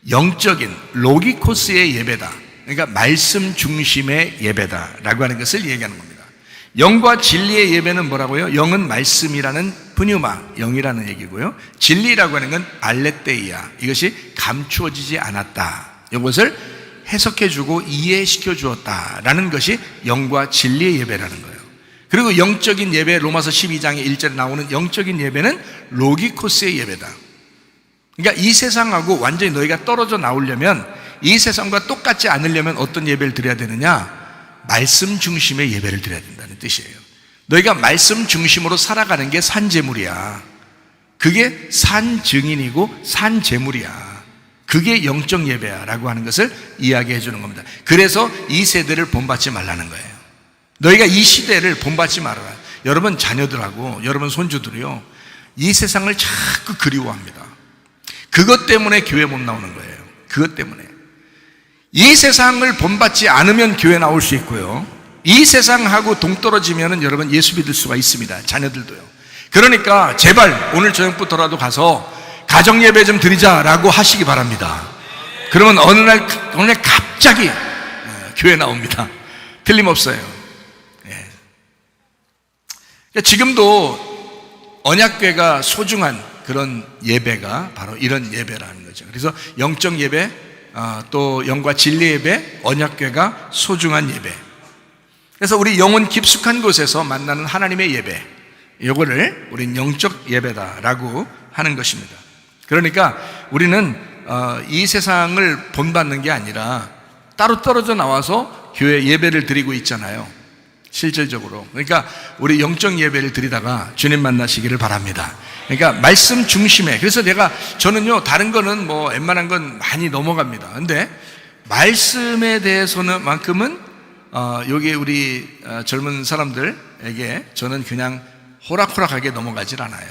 영적인 로기코스의 예배다, 그러니까 말씀 중심의 예배다라고 하는 것을 얘기하는 겁니다. 영과 진리의 예배는 뭐라고요? 영은 말씀이라는 푸뉴마, 영이라는 얘기고요. 진리라고 하는 건 알레테이아, 이것이 감추어지지 않았다, 이것을 해석해주고 이해시켜 주었다라는 것이 영과 진리의 예배라는 거예요. 그리고 영적인 예배, 로마서 12장의 1절에 나오는 영적인 예배는 로기코스의 예배다. 그러니까 이 세상하고 완전히 너희가 떨어져 나오려면, 이 세상과 똑같지 않으려면 어떤 예배를 드려야 되느냐? 말씀 중심의 예배를 드려야 된다는 뜻이에요. 너희가 말씀 중심으로 살아가는 게 산제물이야. 그게 산증인이고 산제물이야. 그게 영적 예배야 라고 하는 것을 이야기해 주는 겁니다. 그래서 이 세대를 본받지 말라는 거예요. 너희가 이 시대를 본받지 말아라. 여러분 자녀들하고 여러분 손주들이요, 이 세상을 자꾸 그리워합니다. 그것 때문에 교회 못 나오는 거예요. 그것 때문에. 이 세상을 본받지 않으면 교회 나올 수 있고요, 이 세상하고 동떨어지면 여러분 예수 믿을 수가 있습니다. 자녀들도요. 그러니까 제발 오늘 저녁부터라도 가서 가정예배 좀 드리자라고 하시기 바랍니다. 그러면 어느 날 갑자기 교회 나옵니다. 틀림없어요. 지금도 언약궤가 소중한 그런 예배가 바로 이런 예배라는 거죠. 그래서 영적 예배, 또 영과 진리 예배, 언약궤가 소중한 예배. 그래서 우리 영혼 깊숙한 곳에서 만나는 하나님의 예배, 이거를 우린 영적 예배다라고 하는 것입니다. 그러니까 우리는 이 세상을 본받는 게 아니라 따로 떨어져 나와서 교회 예배를 드리고 있잖아요, 실질적으로. 그러니까 우리 영적 예배를 드리다가 주님 만나시기를 바랍니다. 그러니까 말씀 중심에. 그래서 저는요, 다른 거는 뭐 웬만한 건 많이 넘어갑니다. 근데 말씀에 대해서는 만큼은 여기 우리 젊은 사람들에게 저는 그냥 호락호락하게 넘어가질 않아요.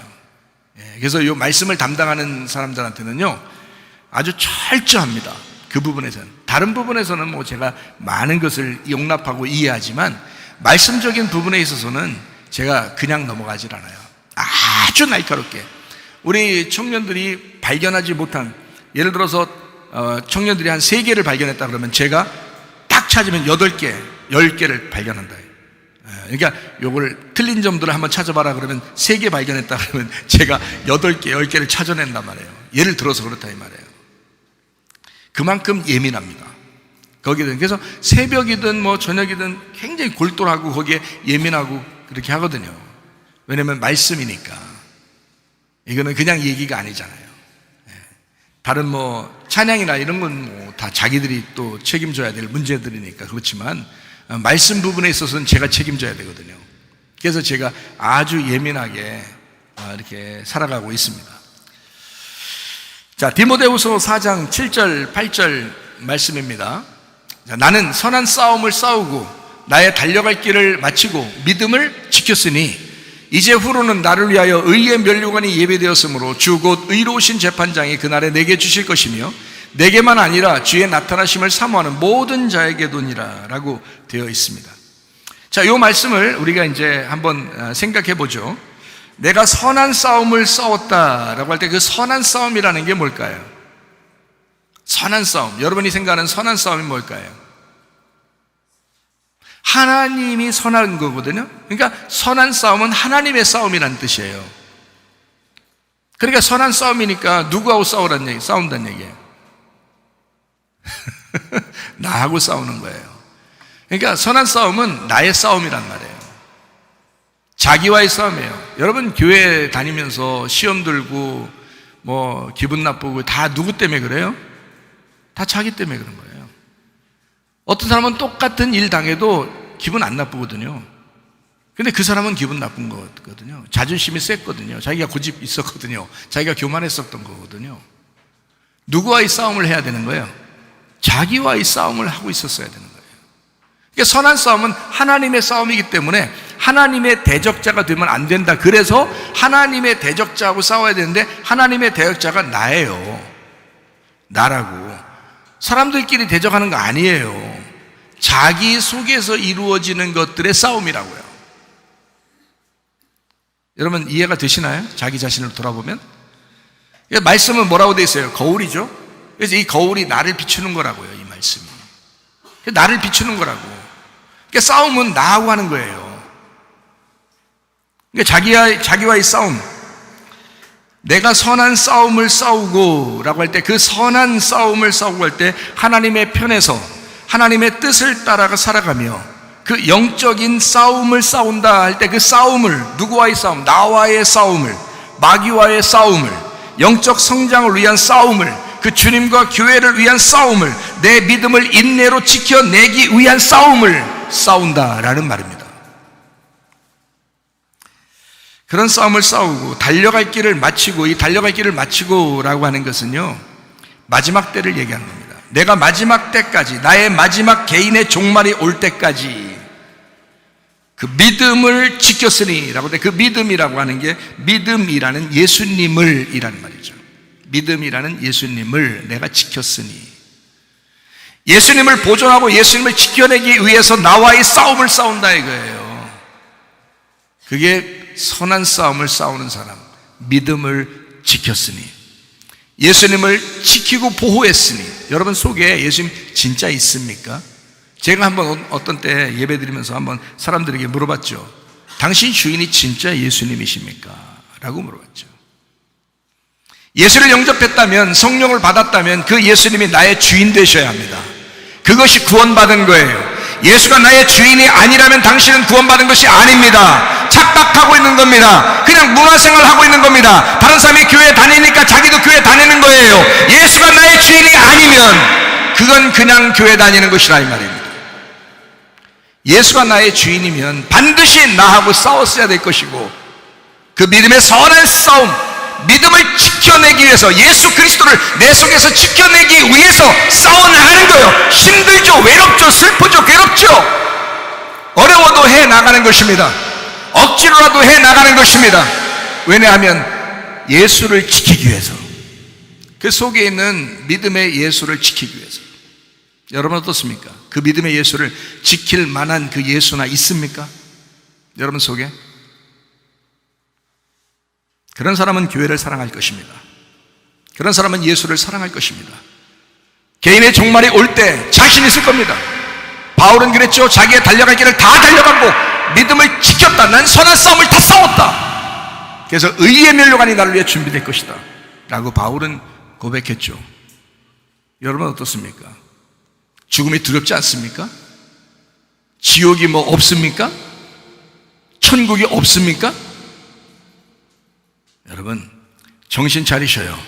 그래서 이 말씀을 담당하는 사람들한테는요, 아주 철저합니다. 그 부분에서는. 다른 부분에서는 뭐 제가 많은 것을 용납하고 이해하지만 말씀적인 부분에 있어서는 제가 그냥 넘어가질 않아요. 아주 날카롭게. 우리 청년들이 발견하지 못한, 예를 들어서 청년들이 한 3개를 발견했다 그러면 제가 딱 찾으면 8개, 10개를 발견한다. 그러니까 요걸 틀린 점들을 한번 찾아봐라 그러면 3개 발견했다 그러면 제가 8개, 10개를 찾아낸단 말이에요. 예를 들어서 그렇다 이 말이에요. 그만큼 예민합니다. 거기든. 그래서 새벽이든 뭐 저녁이든 굉장히 골똘하고 거기에 예민하고 그렇게 하거든요. 왜냐면 말씀이니까. 이거는 그냥 얘기가 아니잖아요. 다른 찬양이나 이런 건 다 자기들이 또 책임져야 될 문제들이니까 그렇지만 말씀 부분에 있어서는 제가 책임져야 되거든요. 그래서 제가 아주 예민하게 이렇게 살아가고 있습니다. 자, 디모데후서 4장 7절 8절 말씀입니다. 자, 나는 선한 싸움을 싸우고 나의 달려갈 길을 마치고 믿음을 지켰으니 이제 후로는 나를 위하여 의의 면류관이 예배되었으므로 주 곧 의로우신 재판장이 그날에 내게 주실 것이며 내게만 아니라 주의 나타나심을 사모하는 모든 자에게도니라 라고 되어 있습니다. 자, 이 말씀을 우리가 이제 한번 생각해 보죠. 내가 선한 싸움을 싸웠다라고 할 때 그 선한 싸움이라는 게 뭘까요? 선한 싸움, 여러분이 생각하는 선한 싸움이 뭘까요? 하나님이 선한 거거든요. 그러니까 선한 싸움은 하나님의 싸움이라는 뜻이에요. 그러니까 선한 싸움이니까 누구하고 싸운다는 얘기예요? 나하고 싸우는 거예요. 그러니까 선한 싸움은 나의 싸움이란 말이에요. 자기와의 싸움이에요. 여러분 교회 다니면서 시험 들고 기분 나쁘고 다 누구 때문에 그래요? 다 자기 때문에 그런 거예요. 어떤 사람은 똑같은 일 당해도 기분 안 나쁘거든요. 근데 그 사람은 기분 나쁜 거거든요. 자존심이 셌거든요. 자기가 고집 있었거든요. 자기가 교만했었던 거거든요. 누구와의 싸움을 해야 되는 거예요? 자기와의 싸움을 하고 있었어야 되는 거예요. 그러니까 선한 싸움은 하나님의 싸움이기 때문에 하나님의 대적자가 되면 안 된다. 그래서 하나님의 대적자하고 싸워야 되는데 하나님의 대적자가 나예요. 나라고. 사람들끼리 대적하는 거 아니에요. 자기 속에서 이루어지는 것들의 싸움이라고요. 여러분 이해가 되시나요? 자기 자신을 돌아보면 말씀은 뭐라고 되어 있어요? 거울이죠. 그래서 이 거울이 나를 비추는 거라고요. 이 말씀이 나를 비추는 거라고. 그러니까 싸움은 나하고 하는 거예요. 그러니까 자기와의 싸움. 내가 선한 싸움을 싸우고 라고 할 때 그 선한 싸움을 싸우고 할 때 하나님의 편에서 하나님의 뜻을 따라가 살아가며 그 영적인 싸움을 싸운다 할 때 그 싸움을, 누구와의 싸움? 나와의 싸움을, 마귀와의 싸움을, 영적 성장을 위한 싸움을, 그 주님과 교회를 위한 싸움을, 내 믿음을 인내로 지켜내기 위한 싸움을 싸운다라는 말입니다. 그런 싸움을 싸우고 달려갈 길을 마치고, 이 달려갈 길을 마치고라고 하는 것은요, 마지막 때를 얘기하는 겁니다. 내가 마지막 때까지, 나의 마지막 개인의 종말이 올 때까지 그 믿음을 지켰으니 라고 돼. 그 믿음이라고 하는 게 믿음이라는 예수님을 이라는 말이죠. 믿음이라는 예수님을 내가 지켰으니, 예수님을 보존하고 예수님을 지켜내기 위해서 나와의 싸움을 싸운다 이거예요. 그게 선한 싸움을 싸우는 사람, 믿음을 지켰으니, 예수님을 지키고 보호했으니. 여러분 속에 예수님 진짜 있습니까? 제가 한번 어떤 때 예배 드리면서 한번 사람들에게 물어봤죠. 당신 주인이 진짜 예수님이십니까? 라고 물어봤죠. 예수를 영접했다면, 성령을 받았다면 그 예수님이 나의 주인 되셔야 합니다. 그것이 구원받은 거예요. 예수가 나의 주인이 아니라면 당신은 구원받은 것이 아닙니다. 착각하고 있는 겁니다. 그냥 문화생활하고 있는 겁니다. 다른 사람이 교회 다니니까 자기도 교회 다니는 거예요. 예수가 나의 주인이 아니면 그건 그냥 교회 다니는 것이라 이 말입니다. 예수가 나의 주인이면 반드시 나하고 싸웠어야 될 것이고, 그 믿음의 선한 싸움, 믿음을 지켜내기 위해서, 예수 그리스도를 내 속에서 지켜내기 위해서 싸워나가는 거예요. 힘들죠, 외롭죠, 슬프죠, 괴롭죠. 어려워도 해나가는 것입니다. 억지로라도 해나가는 것입니다. 왜냐하면 예수를 지키기 위해서, 그 속에 있는 믿음의 예수를 지키기 위해서. 여러분 어떻습니까? 그 믿음의 예수를 지킬 만한 그 예수나 있습니까? 여러분 속에? 그런 사람은 교회를 사랑할 것입니다. 그런 사람은 예수를 사랑할 것입니다. 개인의 종말이 올 때 자신 있을 겁니다. 바울은 그랬죠. 자기의 달려갈 길을 다 달려가고 믿음을 지켰다. 난 선한 싸움을 다 싸웠다. 그래서 의의 면류관이 나를 위해 준비될 것이다 라고 바울은 고백했죠. 여러분 어떻습니까? 죽음이 두렵지 않습니까? 지옥이 없습니까? 천국이 없습니까? 여러분 정신 차리셔요.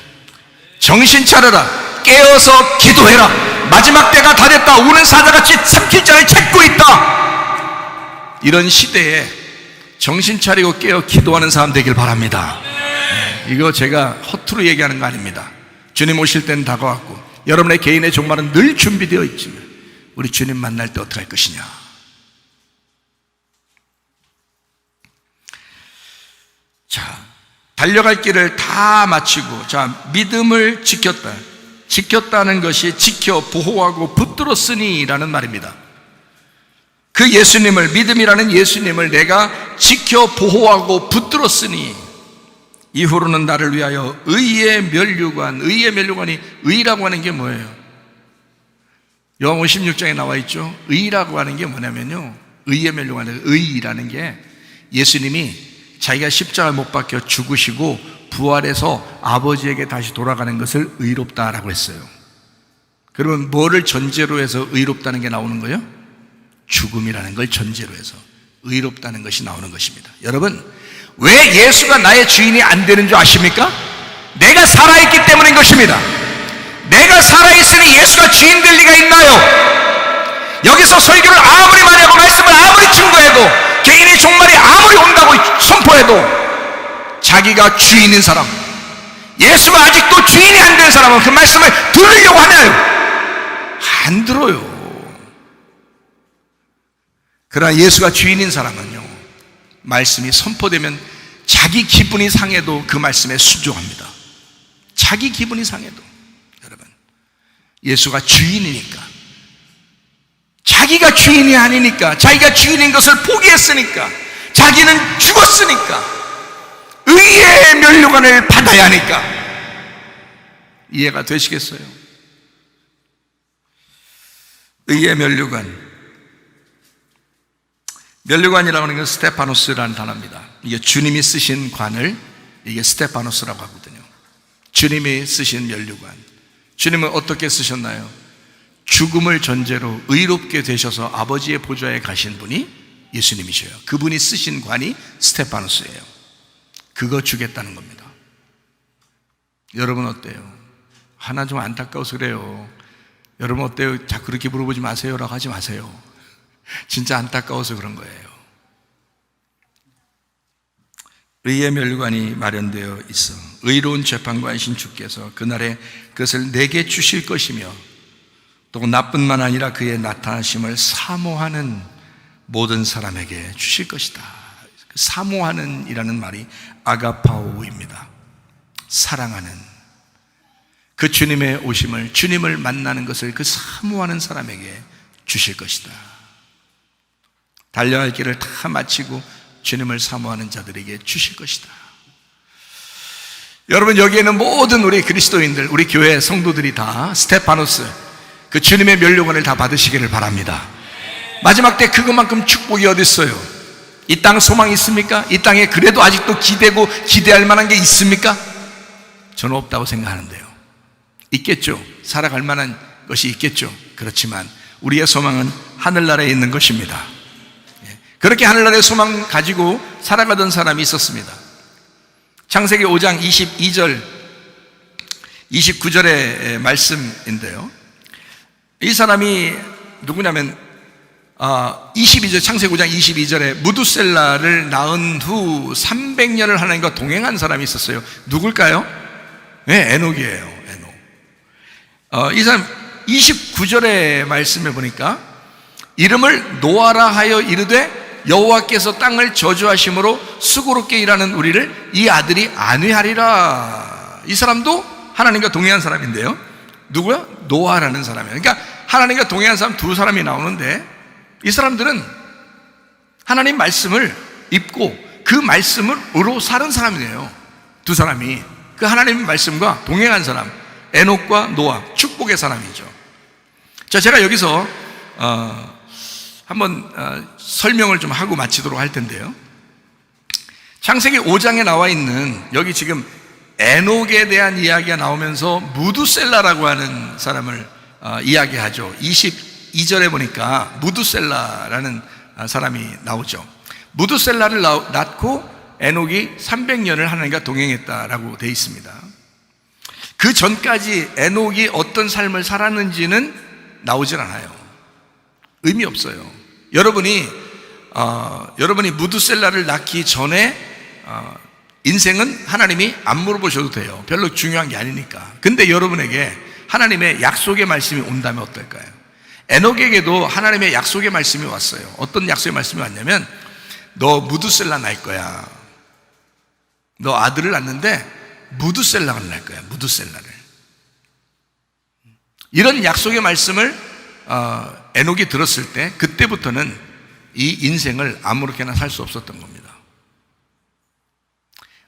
정신 차려라. 깨어서 기도해라. 마지막 때가 다 됐다. 우는 사자같이 삼킬 자를 찾고 있다. 이런 시대에 정신 차리고 깨어 기도하는 사람 되길 바랍니다. 이거 제가 허투루 얘기하는 거 아닙니다. 주님 오실 때는 다가왔고 여러분의 개인의 종말은 늘 준비되어 있지만 우리 주님 만날 때 어떻게 할 것이냐. 자, 달려갈 길을 다 마치고, 자, 믿음을 지켰다. 지켰다는 것이 지켜 보호하고 붙들었으니 라는 말입니다. 그 예수님을, 믿음이라는 예수님을 내가 지켜 보호하고 붙들었으니 이후로는 나를 위하여 의의 면류관, 의의 면류관이, 의라고 하는 게 뭐예요? 요한복음 16장에 나와 있죠. 의라고 하는 게 뭐냐면요, 의의 면류관, 의라는 게 예수님이 자기가 십자가에 못 박혀 죽으시고 부활해서 아버지에게 다시 돌아가는 것을 의롭다라고 했어요. 그러면 뭐를 전제로 해서 의롭다는 게 나오는 거예요? 죽음이라는 걸 전제로 해서 의롭다는 것이 나오는 것입니다. 여러분, 왜 예수가 나의 주인이 안 되는 줄 아십니까? 내가 살아있기 때문인 것입니다. 내가 살아있으니 예수가 주인 될 리가 있나요? 여기서 설교를 아무리 많이 하고 말씀을 아무리 증거해도, 개인의 종말이 아무리 온다고 선포해도 자기가 주인인 사람, 예수가 아직도 주인이 안 된 사람은 그 말씀을 들으려고 하나요? 안 들어요. 그러나 예수가 주인인 사람은요, 말씀이 선포되면 자기 기분이 상해도 그 말씀에 순종합니다. 자기 기분이 상해도. 여러분, 예수가 주인이니까, 자기가 주인이 아니니까, 자기가 주인인 것을 포기했으니까, 자기는 죽었으니까 의의 면류관을 받아야 하니까. 이해가 되시겠어요? 의의 면류관. 면류관이라고 하는 건 스테파노스라는 단어입니다. 이게 주님이 쓰신 관을, 이게 스테파노스라고 하거든요. 주님이 쓰신 면류관. 주님은 어떻게 쓰셨나요? 죽음을 전제로 의롭게 되셔서 아버지의 보좌에 가신 분이 예수님이셔요. 그분이 쓰신 관이 스테파노스예요. 그거 주겠다는 겁니다. 여러분 어때요? 하나 좀 안타까워서 그래요. 여러분 어때요? 자꾸 그렇게 물어보지 마세요라고 하지 마세요. 진짜 안타까워서 그런 거예요. 의의 면류관이 마련되어 있어 의로운 재판관이신 주께서 그날에 그것을 내게 주실 것이며, 또 나뿐만 아니라 그의 나타나심을 사모하는 모든 사람에게 주실 것이다. 사모하는 이라는 말이 아가파오입니다. 사랑하는, 그 주님의 오심을, 주님을 만나는 것을 그 사모하는 사람에게 주실 것이다. 달려갈 길을 다 마치고 주님을 사모하는 자들에게 주실 것이다. 여러분, 여기에는 모든 우리 그리스도인들, 우리 교회 성도들이 다 스테파노스, 그 주님의 면류관을 다 받으시기를 바랍니다. 마지막 때 그것만큼 축복이 어디 있어요? 이 땅 소망이 있습니까? 이 땅에 그래도 아직도 기대고 기대할 만한 게 있습니까? 저는 없다고 생각하는데요. 있겠죠. 살아갈 만한 것이 있겠죠. 그렇지만 우리의 소망은 하늘나라에 있는 것입니다. 그렇게 하늘나라의 소망 가지고 살아가던 사람이 있었습니다. 창세기 5장 22절 29절의 말씀인데요, 이 사람이 누구냐면 22절, 창세기 5장 22절에 무두셀라를 낳은 후 300년을 하나님과 동행한 사람이 있었어요. 누굴까요? 네, 에녹이에요. 에녹. 이 사람 29절의 말씀에 보니까 이름을 노아라 하여 이르되 여호와께서 땅을 저주하심으로 수고롭게 일하는 우리를 이 아들이 안위하리라. 이 사람도 하나님과 동행한 사람인데요, 누구야? 노아라는 사람이에요. 그러니까 하나님과 동행한 사람 두 사람이 나오는데, 이 사람들은 하나님 말씀을 입고 그 말씀으로 사는 사람이에요. 두 사람이 그 하나님 말씀과 동행한 사람, 에녹과 노아, 축복의 사람이죠. 자, 제가 여기서 한번 설명을 좀 하고 마치도록 할 텐데요, 창세기 5장에 나와 있는, 여기 지금 에녹에 대한 이야기가 나오면서 무두셀라라고 하는 사람을 이야기하죠. 22절에 보니까 무두셀라라는 사람이 나오죠. 무두셀라를 낳고 에녹이 300년을 하나님과 동행했다라고 되어 있습니다. 그 전까지 에녹이 어떤 삶을 살았는지는 나오질 않아요. 의미 없어요. 여러분이 무드셀라를 낳기 전에 인생은 하나님이 안 물어보셔도 돼요. 별로 중요한 게 아니니까. 근데 여러분에게 하나님의 약속의 말씀이 온다면 어떨까요? 에녹에게도 하나님의 약속의 말씀이 왔어요. 어떤 약속의 말씀이 왔냐면, 너 무드셀라 낳을 거야. 너 아들을 낳는데 무드셀라를 낳을 거야. 무드셀라를. 이런 약속의 말씀을 에녹이 들었을 때, 그때부터는 이 인생을 아무렇게나 살 수 없었던 겁니다.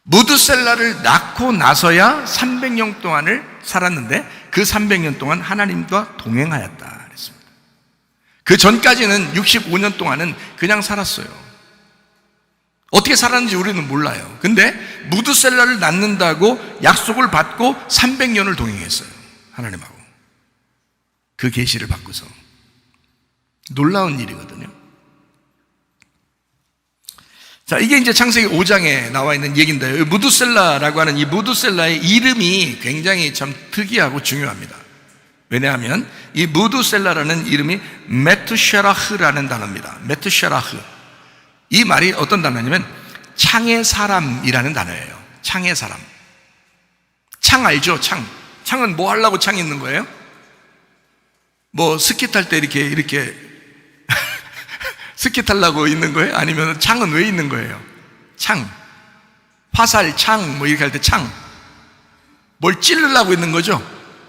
무드셀라를 낳고 나서야 300년 동안을 살았는데, 그 300년 동안 하나님과 동행하였다 그랬습니다. 그 전까지는 65년 동안은 그냥 살았어요. 어떻게 살았는지 우리는 몰라요. 근데 무드셀라를 낳는다고 약속을 받고 300년을 동행했어요. 하나님하고. 그 계시를 받고서. 놀라운 일이거든요. 자, 이게 이제 창세기 5장에 나와 있는 얘기인데요. 무드셀라라고 하는 이 무드셀라의 이름이 굉장히 참 특이하고 중요합니다. 왜냐하면 이 무드셀라라는 이름이 메투셰라흐라는 단어입니다. 메투셰라흐. 이 말이 어떤 단어냐면 창의 사람이라는 단어예요. 창의 사람. 창 알죠? 창. 창은 뭐 하려고 창이 있는 거예요? 뭐 스키 탈 때 이렇게 스키 타려고 있는 거예요? 아니면 창은 왜 있는 거예요? 창. 화살, 창, 뭐 이렇게 할 때 창. 뭘 찌르려고 있는 거죠?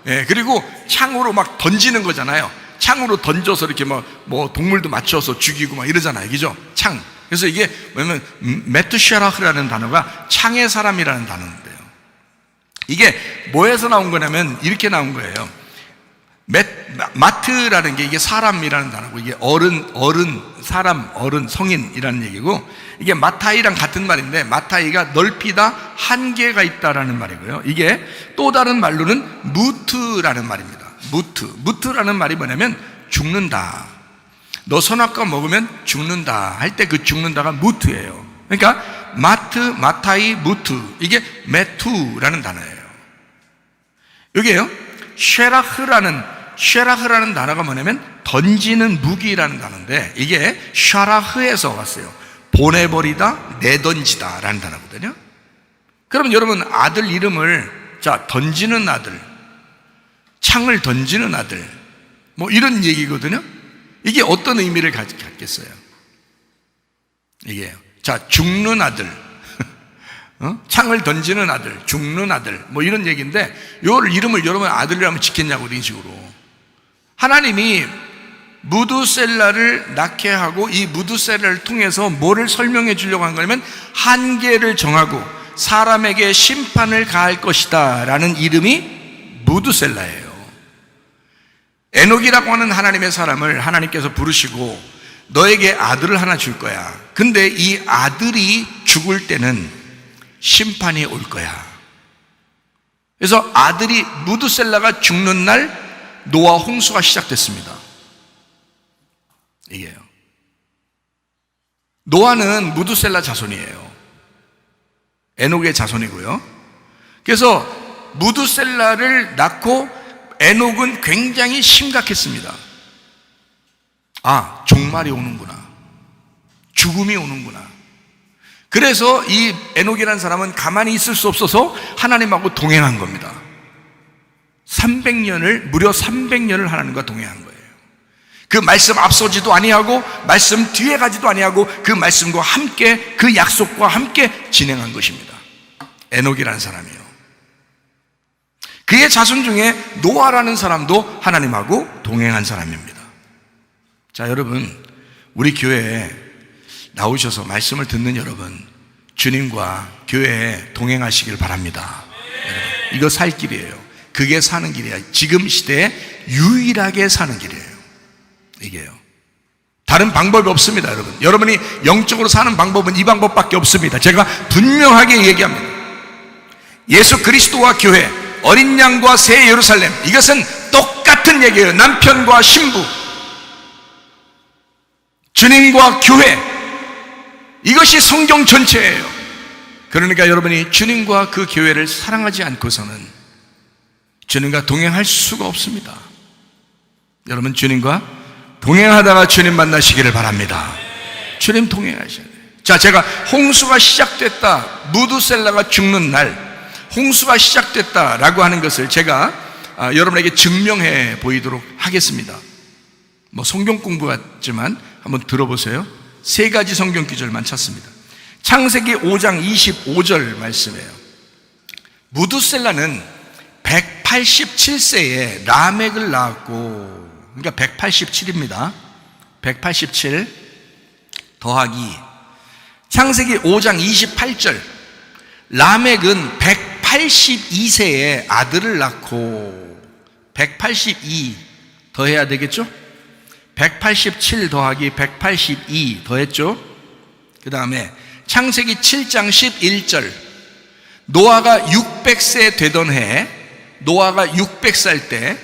예, 그리고 창으로 막 던지는 거잖아요. 창으로 던져서 이렇게 뭐 동물도 맞춰서 죽이고 막 이러잖아요. 그죠? 창. 그래서 이게 뭐냐면 메투샤라흐라는 단어가 창의 사람이라는 단어인데요. 이게 뭐에서 나온 거냐면 이렇게 나온 거예요. 마트라는 게 이게 사람이라는 단어고, 이게 사람, 어른, 성인이라는 얘기고, 이게 마타이랑 같은 말인데, 마타이가 넓히다, 한계가 있다라는 말이고요. 이게 또 다른 말로는 무트라는 말입니다. 무트라는 말이 뭐냐면 죽는다. 너 선악과 먹으면 죽는다 할 때 그 죽는다가 무트예요. 그러니까 마타이, 무트, 이게 메투라는 단어예요. 여기에요. 쉐라흐라는 단어가 뭐냐면 던지는 무기라는 단어인데, 이게 샤라흐에서 왔어요. 보내버리다, 내던지다 라는 단어거든요. 그러면 여러분 아들 이름을 던지는 아들, 창을 던지는 아들, 뭐 이런 얘기거든요. 이게 어떤 의미를 갖겠어요? 이게요. 죽는 아들, 창을 던지는 아들, 죽는 아들, 뭐 이런 얘기인데, 요 이름을 여러분 아들이라면 짓겠냐고, 이런 식으로. 하나님이 무드셀라를 낳게 하고, 이 무드셀라를 통해서 뭐를 설명해 주려고 한 거냐면, 한계를 정하고 사람에게 심판을 가할 것이다 라는 이름이 무드셀라예요. 에녹이라고 하는 하나님의 사람을 하나님께서 부르시고, 너에게 아들을 하나 줄 거야. 근데 이 아들이 죽을 때는 심판이 올 거야. 그래서 아들이, 무드셀라가 죽는 날 노아 홍수가 시작됐습니다. 이게요. 노아는 무드셀라 자손이에요. 에녹의 자손이고요. 그래서 무드셀라를 낳고 에녹은 굉장히 심각했습니다. 종말이 오는구나. 죽음이 오는구나. 그래서 이 에녹이라는 사람은 가만히 있을 수 없어서 하나님하고 동행한 겁니다. 무려 300년을 하나님과 동행한 거예요. 그 말씀 앞서지도 아니하고 말씀 뒤에 가지도 아니하고 그 말씀과 함께, 그 약속과 함께 진행한 것입니다. 에녹이라는 사람이요. 그의 자손 중에 노아라는 사람도 하나님하고 동행한 사람입니다. 자, 여러분, 우리 교회에 나오셔서 말씀을 듣는 여러분, 주님과 교회에 동행하시길 바랍니다. 여러분, 이거 살 길이에요. 그게 사는 길이야. 지금 시대에 유일하게 사는 길이에요. 이게요. 다른 방법이 없습니다, 여러분. 여러분이 영적으로 사는 방법은 이 방법밖에 없습니다. 제가 분명하게 얘기합니다. 예수 그리스도와 교회, 어린 양과 새 예루살렘, 이것은 똑같은 얘기예요. 남편과 신부, 주님과 교회, 이것이 성경 전체예요. 그러니까 여러분이 주님과 그 교회를 사랑하지 않고서는 주님과 동행할 수가 없습니다. 여러분, 주님과 동행하다가 주님 만나시기를 바랍니다. 주님 동행하셔야 돼요. 자, 제가 홍수가 시작됐다, 무드셀라가 죽는 날 홍수가 시작됐다라고 하는 것을 제가 여러분에게 증명해 보이도록 하겠습니다. 뭐 성경 공부 같지만 한번 들어보세요. 세 가지 성경 구절만 찾습니다. 창세기 5장 25절 말씀이에요. 무드셀라는 187세에 라멕을 낳았고, 그러니까 187입니다. 187 더하기 창세기 5장 28절, 라멕은 182세에 아들을 낳고, 182 더해야 되겠죠? 187 더하기 182 더했죠? 그 다음에 창세기 7장 11절, 노아가 600세 되던 해, 노아가 600살 때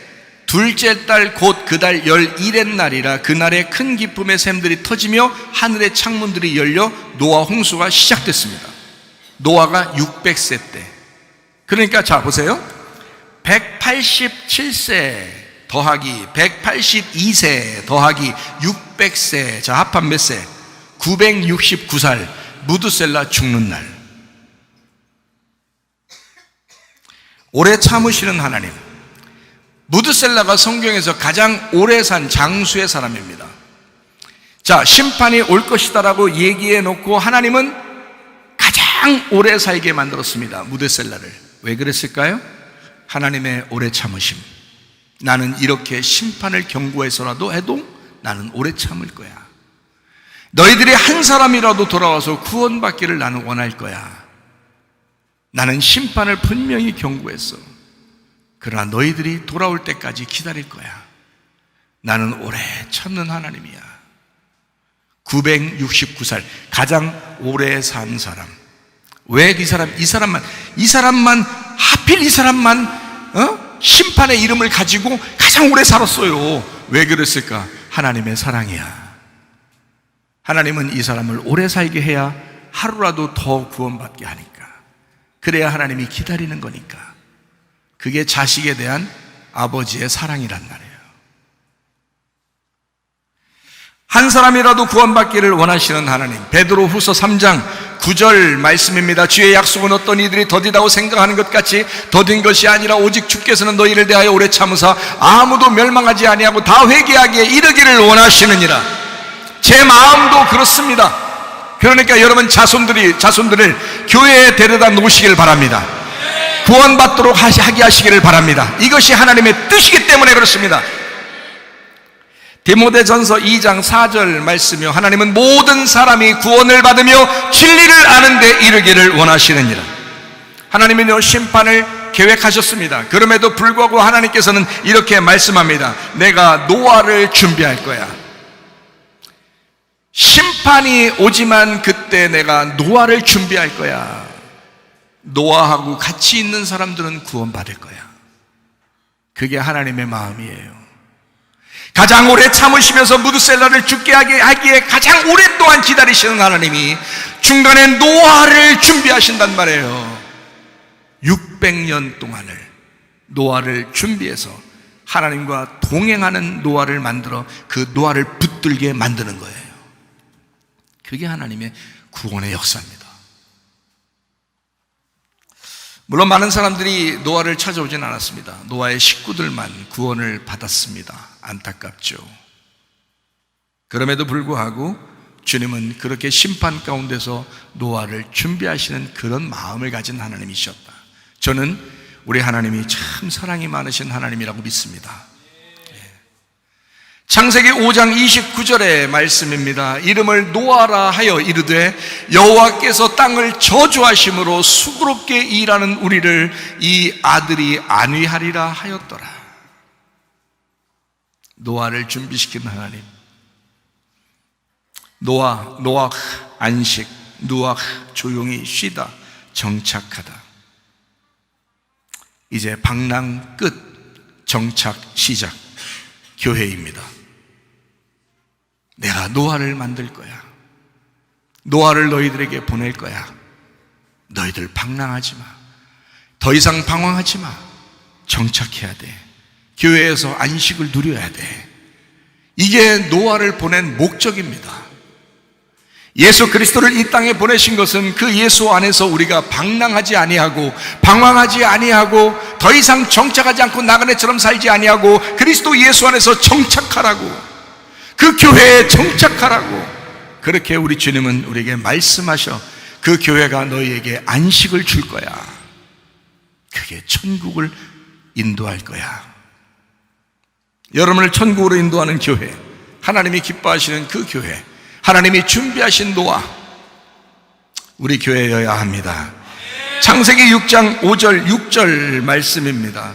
둘째 달 곧 그 달 11의 날이라 그날에 큰 기쁨의 샘들이 터지며 하늘의 창문들이 열려 노아 홍수가 시작됐습니다. 노아가 600세 때. 그러니까 자 보세요. 187세 더하기 182세 더하기 600세, 자 합한 몇 세? 969살, 무드셀라 죽는 날. 오래 참으시는 하나님. 무드셀라가 성경에서 가장 오래 산 장수의 사람입니다. 자, 심판이 올 것이다라고 얘기해 놓고 하나님은 가장 오래 살게 만들었습니다. 무드셀라를. 왜 그랬을까요? 하나님의 오래 참으심. 나는 이렇게 심판을 경고해서라도 해도 나는 오래 참을 거야. 너희들이 한 사람이라도 돌아와서 구원받기를 나는 원할 거야. 나는 심판을 분명히 경고했어. 그러나 너희들이 돌아올 때까지 기다릴 거야. 나는 오래 참는 하나님이야. 969살, 가장 오래 산 사람. 왜 이 사람만 하필 이 사람만 심판의 이름을 가지고 가장 오래 살았어요. 왜 그랬을까? 하나님의 사랑이야. 하나님은 이 사람을 오래 살게 해야 하루라도 더 구원받게 하니까. 그래야 하나님이 기다리는 거니까. 그게 자식에 대한 아버지의 사랑이란 말이에요. 한 사람이라도 구원받기를 원하시는 하나님. 베드로후서 3장 9절 말씀입니다. 주의 약속은 어떤 이들이 더디다고 생각하는 것 같이 더딘 것이 아니라 오직 주께서는 너희를 대하여 오래 참으사 아무도 멸망하지 아니하고 다 회개하기에 이르기를 원하시느니라. 제 마음도 그렇습니다. 그러니까 여러분 자손들을 교회에 데려다 놓으시길 바랍니다. 구원받도록 하게 하시기를 바랍니다. 이것이 하나님의 뜻이기 때문에 그렇습니다. 디모데전서 2장 4절 말씀이요, 하나님은 모든 사람이 구원을 받으며 진리를 아는 데 이르기를 원하시느니라. 하나님은 심판을 계획하셨습니다. 그럼에도 불구하고 하나님께서는 이렇게 말씀합니다. 내가 노아를 준비할 거야. 심판이 오지만 그때 내가 노아를 준비할 거야. 노아하고 같이 있는 사람들은 구원받을 거야. 그게 하나님의 마음이에요. 가장 오래 참으시면서 무드셀라를 죽게 하기에 가장 오랫동안 기다리시는 하나님이 중간에 노아를 준비하신단 말이에요. 600년 동안을 노아를 준비해서 하나님과 동행하는 노아를 만들어 그 노아를 붙들게 만드는 거예요. 그게 하나님의 구원의 역사입니다. 물론 많은 사람들이 노아를 찾아오진 않았습니다. 노아의 식구들만 구원을 받았습니다. 안타깝죠. 그럼에도 불구하고 주님은 그렇게 심판 가운데서 노아를 준비하시는 그런 마음을 가진 하나님이셨다. 저는 우리 하나님이 참 사랑이 많으신 하나님이라고 믿습니다. 창세기 5장 29절의 말씀입니다. 이름을 노아라 하여 이르되 여호와께서 땅을 저주하심으로 수고롭게 일하는 우리를 이 아들이 안위하리라 하였더라. 노아를 준비시킨 하나님. 노아 안식, 노아 조용히 쉬다, 정착하다. 이제 방랑 끝, 정착 시작, 교회입니다. 내가 노아를 만들 거야. 노아를 너희들에게 보낼 거야. 너희들 방랑하지 마. 더 이상 방황하지 마. 정착해야 돼. 교회에서 안식을 누려야 돼. 이게 노아를 보낸 목적입니다. 예수 그리스도를 이 땅에 보내신 것은 그 예수 안에서 우리가 방랑하지 아니하고 방황하지 아니하고 더 이상 정착하지 않고 나그네처럼 살지 아니하고 그리스도 예수 안에서 정착하라고, 그 교회에 정착하라고, 그렇게 우리 주님은 우리에게 말씀하셔. 그 교회가 너희에게 안식을 줄 거야. 그게 천국을 인도할 거야. 여러분을 천국으로 인도하는 교회, 하나님이 기뻐하시는 그 교회, 하나님이 준비하신 노아, 우리 교회여야 합니다. 창세기 6장 5절 6절 말씀입니다.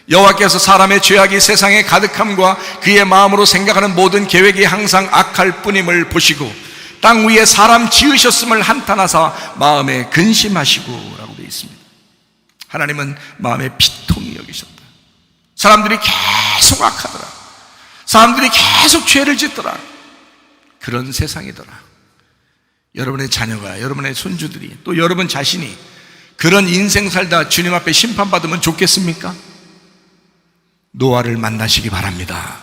여호와께서 사람의 죄악이 세상에 가득함과 그의 마음으로 생각하는 모든 계획이 항상 악할 뿐임을 보시고 땅 위에 사람 지으셨음을 한탄하사 마음에 근심하시고 라고 되어 있습니다. 하나님은 마음에 비통히 여기셨다. 사람들이 계속 악하더라. 사람들이 계속 죄를 짓더라. 그런 세상이더라. 여러분의 자녀가, 여러분의 손주들이, 또 여러분 자신이 그런 인생 살다 주님 앞에 심판받으면 좋겠습니까? 노아를 만나시기 바랍니다.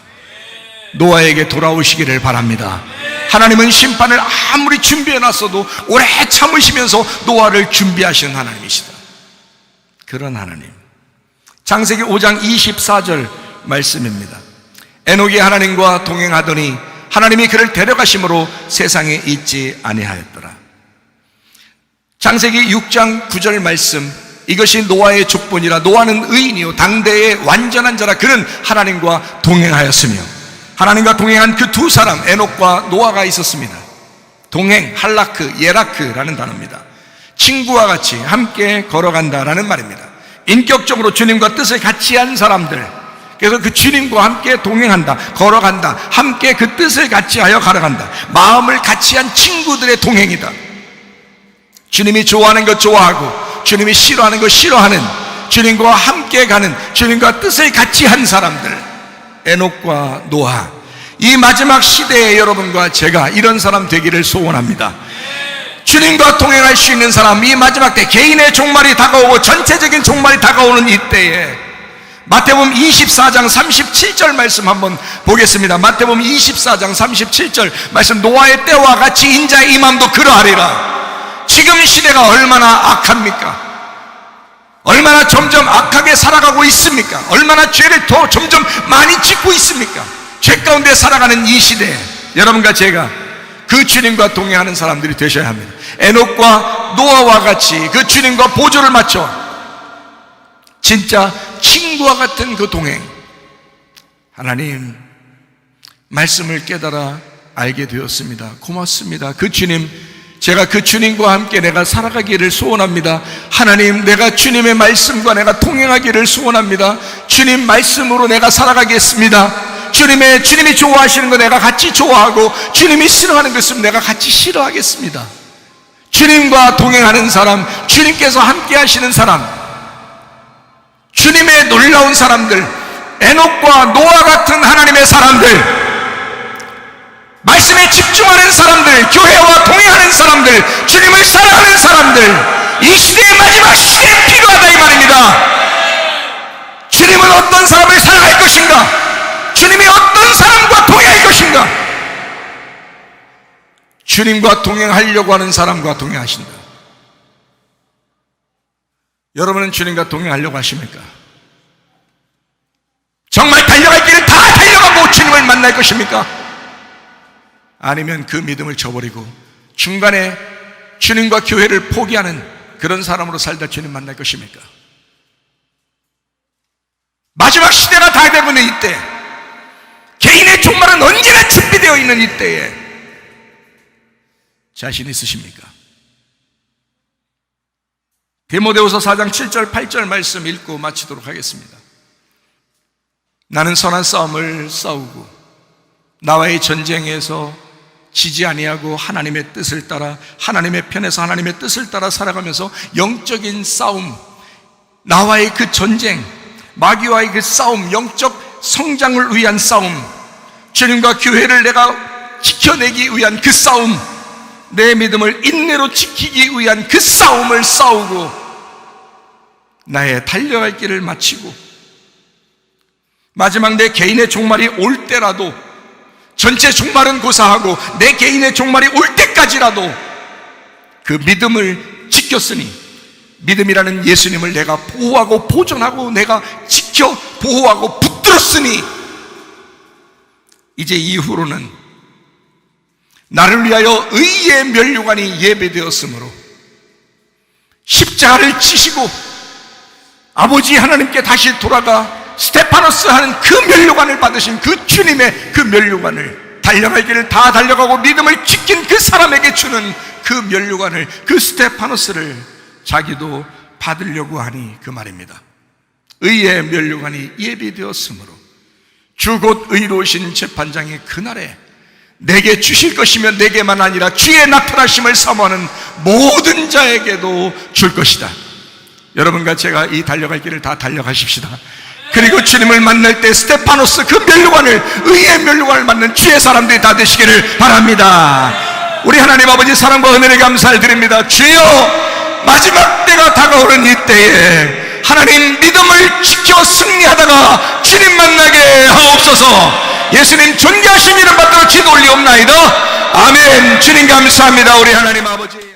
노아에게 돌아오시기를 바랍니다. 하나님은 심판을 아무리 준비해놨어도 오래 참으시면서 노아를 준비하시는 하나님이시다. 그런 하나님. 창세기 5장 24절 말씀입니다. 에녹이 하나님과 동행하더니 하나님이 그를 데려가심으로 세상에 있지 아니하였더라. 창세기 6장 9절 말씀, 이것이 노아의 족본이라. 노아는 의인이요 당대의 완전한 자라. 그는 하나님과 동행하였으며, 하나님과 동행한 그 두 사람 에녹과 노아가 있었습니다. 동행, 할라크, 예라크라는 단어입니다. 친구와 같이 함께 걸어간다라는 말입니다. 인격적으로 주님과 뜻을 같이 한 사람들, 그래서 그 주님과 함께 동행한다, 걸어간다, 함께 그 뜻을 같이 하여 걸어간다. 마음을 같이 한 친구들의 동행이다. 주님이 좋아하는 것 좋아하고 주님이 싫어하는 것 싫어하는, 주님과 함께 가는, 주님과 뜻을 같이 한 사람들, 에녹과 노아. 이 마지막 시대에 여러분과 제가 이런 사람 되기를 소원합니다. 주님과 동행할 수 있는 사람, 이 마지막 때 개인의 종말이 다가오고 전체적인 종말이 다가오는 이때에 마태복음 24장 37절 말씀 한번 보겠습니다. 마태복음 24장 37절 말씀, 노아의 때와 같이 인자의 임함도 그러하리라. 지금 시대가 얼마나 악합니까? 얼마나 점점 악하게 살아가고 있습니까? 얼마나 죄를 더 점점 많이 짓고 있습니까? 죄 가운데 살아가는 이 시대에 여러분과 제가 그 주님과 동행하는 사람들이 되셔야 합니다. 에녹과 노아와 같이 그 주님과 보조를 맞춰 진짜 친구와 같은 그 동행. 하나님, 말씀을 깨달아 알게 되었습니다. 고맙습니다. 그 주님, 제가 그 주님과 함께 내가 살아가기를 소원합니다. 하나님, 내가 주님의 말씀과 내가 동행하기를 소원합니다. 주님 말씀으로 내가 살아가겠습니다. 주님이 좋아하시는 거 내가 같이 좋아하고 주님이 싫어하는 것은 내가 같이 싫어하겠습니다. 주님과 동행하는 사람, 주님께서 함께 하시는 사람, 주님의 놀라운 사람들, 에녹과 노아 같은 하나님의 사람들, 말씀에 집중하는 사람들, 교회와 동행하는 사람들, 주님을 사랑하는 사람들, 이 시대의 마지막 시대에 필요하다 이 말입니다. 주님은 어떤 사람을 사랑할 것인가? 주님이 어떤 사람과 동행할 것인가? 주님과 동행하려고 하는 사람과 동행하신다. 여러분은 주님과 동행하려고 하십니까? 정말 달려갈 길을 다 달려가고 주님을 만날 것입니까? 아니면 그 믿음을 저버리고 중간에 주님과 교회를 포기하는 그런 사람으로 살다 주님 만날 것입니까? 마지막 시대가 다 되고 있는 이때, 개인의 종말은 언제나 준비되어 있는 이때에 자신 있으십니까? 디모데후서 4장 7절 8절 말씀 읽고 마치도록 하겠습니다. 나는 선한 싸움을 싸우고 나와의 전쟁에서 지지 아니하고 하나님의 뜻을 따라, 하나님의 편에서 하나님의 뜻을 따라 살아가면서 영적인 싸움, 나와의 그 전쟁, 마귀와의 그 싸움, 영적 성장을 위한 싸움, 주님과 교회를 내가 지켜내기 위한 그 싸움, 내 믿음을 인내로 지키기 위한 그 싸움을 싸우고 나의 달려갈 길을 마치고 마지막 내 개인의 종말이 올 때라도, 전체 종말은 고사하고 내 개인의 종말이 올 때까지라도 그 믿음을 지켰으니, 믿음이라는 예수님을 내가 보호하고 보존하고 내가 지켜 보호하고 붙들었으니, 이제 이후로는 나를 위하여 의의 면류관이 예배되었으므로 십자가를 지시고 아버지 하나님께 다시 돌아가 스테파노스 하는 그 면류관을 받으신 그 주님의 그 면류관을, 달려갈 길을 다 달려가고 믿음을 지킨 그 사람에게 주는 그 면류관을, 그 스테파노스를 자기도 받으려고 하니 그 말입니다. 의의 면류관이 예비되었으므로 주 곧 의로우신 재판장이 그날에 내게 주실 것이며 내게만 아니라 주의 나타나심을 사모하는 모든 자에게도 줄 것이다. 여러분과 제가 이 달려갈 길을 다 달려가십시다. 그리고 주님을 만날 때 스테파노스 그 면류관을, 의의 면류관을 받는 주의 사람들이 다 되시기를 바랍니다. 우리 하나님 아버지 사랑과 은혜를 감사를 드립니다. 주여, 마지막 때가 다가오는 이때에 하나님 믿음을 지켜 승리하다가 주님 만나게 하옵소서. 예수님 존귀하신 이름 받들어 기도 올리옵나이다. 아멘. 주님 감사합니다. 우리 하나님 아버지.